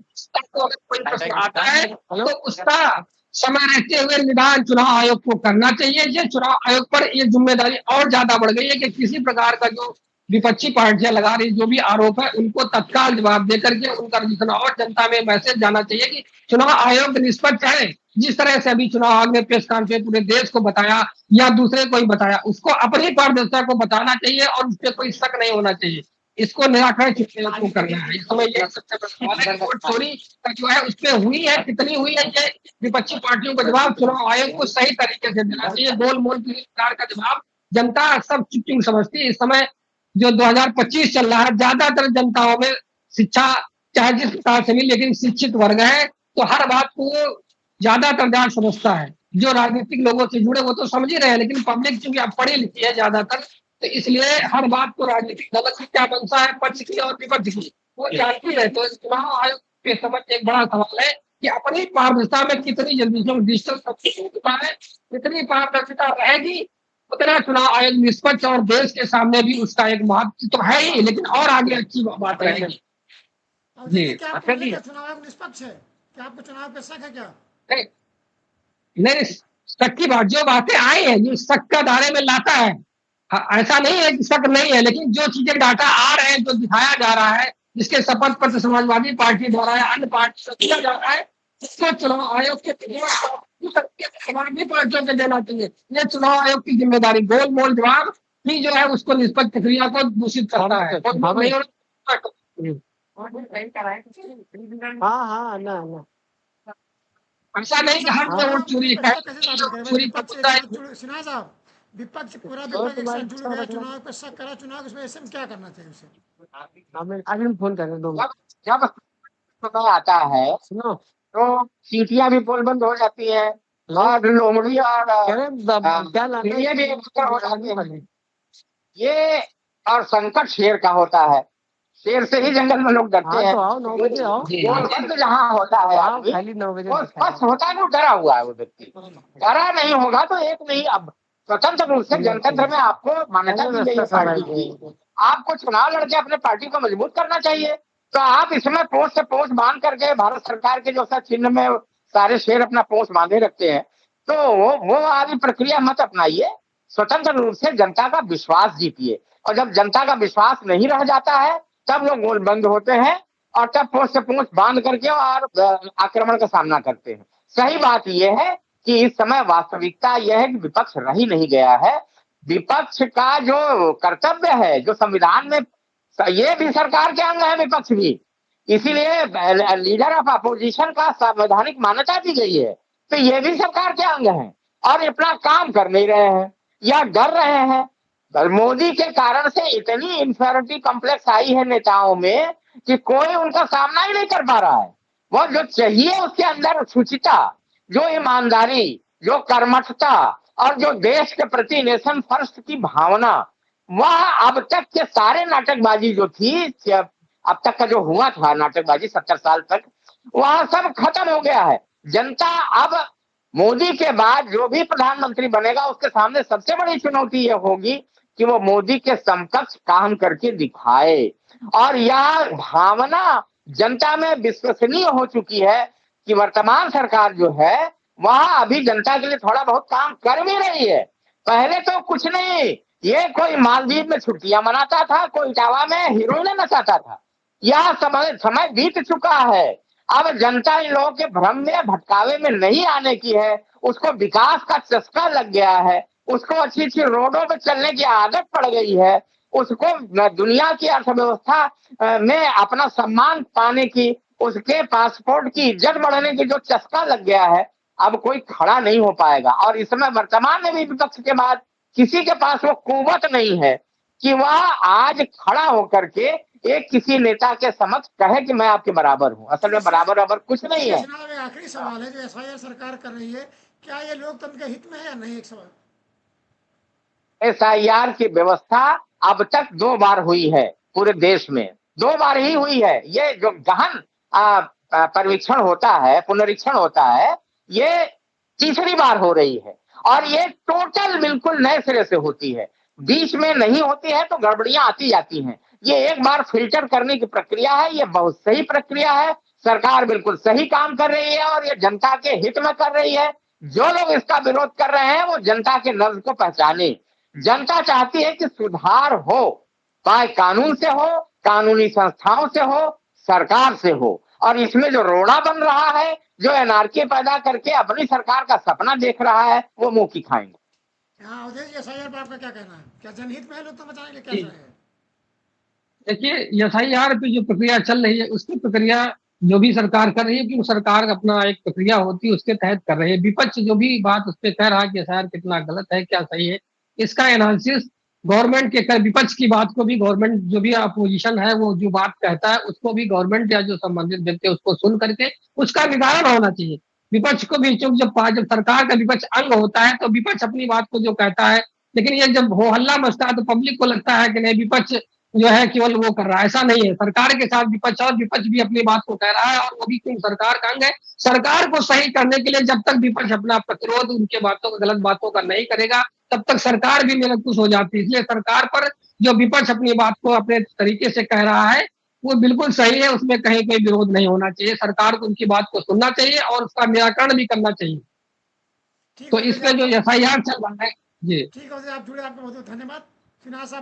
कोई प्रश्न आता है तो उसका समय रहते हुए निदान चुनाव आयोग को करना चाहिए। ये चुनाव आयोग पर ये जिम्मेदारी और ज्यादा बढ़ गई है कि किसी प्रकार का जो विपक्षी पार्टियां लगा रही जो भी आरोप है उनको तत्काल जवाब देकर के उनका जितना और जनता में मैसेज जाना चाहिए कि चुनाव आयोग निष्पक्ष है। जिस तरह से अभी चुनाव आयोग ने प्रेस कॉन्फ्रेंस पूरे देश को बताया या दूसरे को ही बताया, उसको अपनी पारदर्शिता को बताना चाहिए और उस पर कोई शक नहीं होना चाहिए। इसको निराकरण को करना है। इस समय ये सबसे बड़ा सवाल है वोट चोरी का जो है उस पर हुई है, कितनी हुई है, ये विपक्षी पार्टियों का जवाब चुनाव आयोग को सही तरीके से देना चाहिए। गोलमोल किसी प्रकार का जवाब जनता सब चुप समझती है। इस समय जो 2025 चल रहा है, ज्यादातर जनताओं में शिक्षा चाहे जिस प्रकार से मिली, लेकिन शिक्षित वर्ग है तो हर बात को ज्यादातर जान समझता है। जो राजनीतिक लोगों से जुड़े वो तो समझ ही रहे हैं, लेकिन पब्लिक चूंकि अब पढ़ी लिखी है ज्यादातर, तो इसलिए हर बात को राजनीतिक दल की क्या मंशा है, पक्ष की और विपक्ष की, वो जानती है। तो चुनाव आयोग के समझ एक बड़ा सवाल है कि अपनी पारदर्शिता में कितनी जल्दी डिजिटल सब कुछ हो चुका है, कितनी पारदर्शिता रहेगी उतना चुनाव आयोग निष्पक्ष और देश के सामने भी उसका एक महत्व तो है ही, लेकिन और आगे अच्छी बात रहेगी। जी चुनाव आयोग निष्पक्ष है क्या? आपको चुनाव पे शक है क्या? नहीं, शक की बात, जो बातें आई है जो शक का दायरे में लाता है, ऐसा नहीं है कि शक नहीं है, लेकिन जो चीजें डाटा आ रहे हैं, जो दिखाया जा रहा है, जिसके शपथ पत्र समाजवादी पार्टी द्वारा या अन्य पार्टी से दिया जा रहा है, इसको चुनाव आयोग के समाजवादी पार्टियों को देना चाहिए। ये चुनाव आयोग की जिम्मेदारी गोलमोल जवाब ही जो है उसको निष्पक्ष प्रक्रिया को दूषित करना है। हाँ ना ऐसा नहीं कि हर वोट चोरी है, चोरी का मुद्दा है। सिन्हा साहब, विपक्ष पूरा विपक्ष एक साथ जुड़ गया, चुनाव पे शक करा, चुनाव इसमें ऐसे में क्या करना चाहिए उसे? अभी फोन कर दो। जब समय आता है सुनो तो सीटियां भी पोल बंद हो जाती है और लोमड़ी और ये भी हो जाती है। ये और संकट शेर का होता है, शेर से ही जंगल में लोग डरते हैं। 9 बजे आओ, जहाँ होता है आदमी वो स्पष्ट होता है, वो डरा हुआ है, वो व्यक्ति डरा नहीं होगा तो एक नहीं। अब स्वतंत्र रूप से जनतंत्र में आपको मान्यता दी गई है पार्टी की, आपको चुनाव लड़के अपने पार्टी को मजबूत करना चाहिए। तो आप इसमें पोस्ट से पोस्ट बांध करके भारत सरकार के जो चिन्ह में सारे शेर अपना पोस्ट बांधे रखते हैं, तो वो वाली प्रक्रिया मत अपनाइए। स्वतंत्र रूप से जनता का विश्वास जीतिए, और जब जनता का विश्वास नहीं रह जाता है तब लोग गोल बंद होते हैं और तब पोस्ट से पोस्ट बांध करके और आक्रमण का सामना करते हैं। सही बात यह है कि इस समय वास्तविकता यह है कि विपक्ष रह ही नहीं गया है। विपक्ष का जो कर्तव्य है, जो संविधान में, ये भी सरकार के अंग है विपक्ष भी, इसीलिए लीडर ऑफ अपोजिशन का संवैधानिक मान्यता दी गई है, तो ये भी सरकार के अंग हैं और अपना काम कर नहीं रहे हैं या डर रहे हैं। मोदी के कारण से इतनी इंफीरियरिटी कॉम्प्लेक्स आई है नेताओं में कि कोई उनका सामना ही नहीं कर पा रहा है। वो जो चाहिए उसके अंदर शुचिता, जो ईमानदारी, जो कर्मठता और जो देश के प्रति नेशन फर्स्ट की भावना, वह अब तक के सारे नाटकबाजी जो थी, अब तक का जो हुआ था नाटकबाजी 70 साल तक, वह सब खत्म हो गया है। जनता अब मोदी के बाद जो भी प्रधानमंत्री बनेगा उसके सामने सबसे बड़ी चुनौती यह होगी कि वो मोदी के समकक्ष काम करके दिखाए। और यह भावना जनता में विश्वसनीय हो चुकी है कि वर्तमान सरकार जो है वह अभी जनता के लिए थोड़ा बहुत काम कर भी रही है। पहले तो कुछ नहीं, ये कोई मालदीव में छुट्टियां मनाता था, कोई इटावा में हीरोइन नचाता था। यह समय बीत चुका है। अब जनता इन लोगों के भ्रम में, भटकावे में नहीं आने की है। उसको विकास का चस्का लग गया है, उसको अच्छी अच्छी रोडों पे चलने की आदत पड़ गई है, उसको दुनिया की अर्थव्यवस्था में अपना सम्मान पाने की, उसके पासपोर्ट की इज्जत बढ़ाने की जो चस्का लग गया है, अब कोई खड़ा नहीं हो पाएगा। और इस समय वर्तमान में भी विपक्ष के बाद किसी के पास वो कुव्वत नहीं है कि वह आज खड़ा होकर के एक किसी नेता के समक्ष कहे कि मैं आपके बराबर हूँ। असल में बराबर कुछ नहीं है। आखिरी सवाल है, जो एफआईआर सरकार कर रही है, क्या ये लोकतंत्र के हित में है या नहीं? एक सवाल, एसआईआर की व्यवस्था अब तक 2 बार हुई है पूरे देश में, 2 बार ही हुई है। ये जो गहन परीक्षण होता है, पुनरीक्षण होता है, ये तीसरी बार हो रही है और ये टोटल बिल्कुल नए सिरे से होती है। बीच में नहीं होती है तो गड़बड़ियां आती जाती हैं। ये एक बार फिल्टर करने की प्रक्रिया है, ये बहुत सही प्रक्रिया है। सरकार बिल्कुल सही काम कर रही है और ये जनता के हित में कर रही है। जो लोग इसका विरोध कर रहे हैं वो जनता के नब्ज को पहचाने। जनता चाहती है कि सुधार हो, चाहे कानून से हो, कानूनी संस्थाओं से हो, सरकार से हो। और इसमें जो रोड़ा बन रहा है, जो एनआरकी पैदा करके अपनी सरकार का सपना देख रहा है, वो मुंह की खाएंगे। हाँ, एसआईआर पर आपका क्या कहना है? क्या जनहित में है लोग तो बताएंगे क्या है? देखिए, एसआईआर पे जो प्रक्रिया चल रही है उसकी प्रक्रिया जो भी सरकार कर रही है कि वो सरकार अपना एक प्रक्रिया होती है उसके तहत कर रही है। विपक्ष जो भी बात उस पर कह रहा है कि एसआईआर कितना गलत है, क्या सही है, इसका एनालिसिस गवर्नमेंट के कर, विपक्ष की बात को भी गवर्नमेंट, जो भी अपोजिशन है वो जो बात कहता है उसको भी गवर्नमेंट या जो संबंधित व्यक्ति है उसको सुन करके उसका निदान होना चाहिए। विपक्ष को भी, जब सरकार का विपक्ष अंग होता है तो विपक्ष अपनी बात को जो कहता है, लेकिन ये जब हो हल्ला मचता है तो पब्लिक को लगता है कि नहीं विपक्ष जो है केवल वो कर रहा है। ऐसा नहीं है, सरकार के साथ विपक्ष और विपक्ष भी अपनी बात को कह रहा है और वो भी क्यों सरकार का अंग है। सरकार को सही करने के लिए जब तक विपक्ष अपना प्रतिरोध, उनके बातों को, गलत बातों का नहीं करेगा तब तक सरकार भी निरंकुश हो जाती है। इसलिए सरकार पर जो विपक्ष अपनी बात को अपने तरीके से कह रहा है वो बिल्कुल सही है, उसमें कहीं कोई विरोध नहीं होना चाहिए। सरकार को उनकी बात को सुनना चाहिए और उसका निराकरण भी करना चाहिए। तो इसमें जो एफआईआर चल रहा है जी, ठीक है, आप जुड़े, आपका बहुत बहुत धन्यवाद। फिनास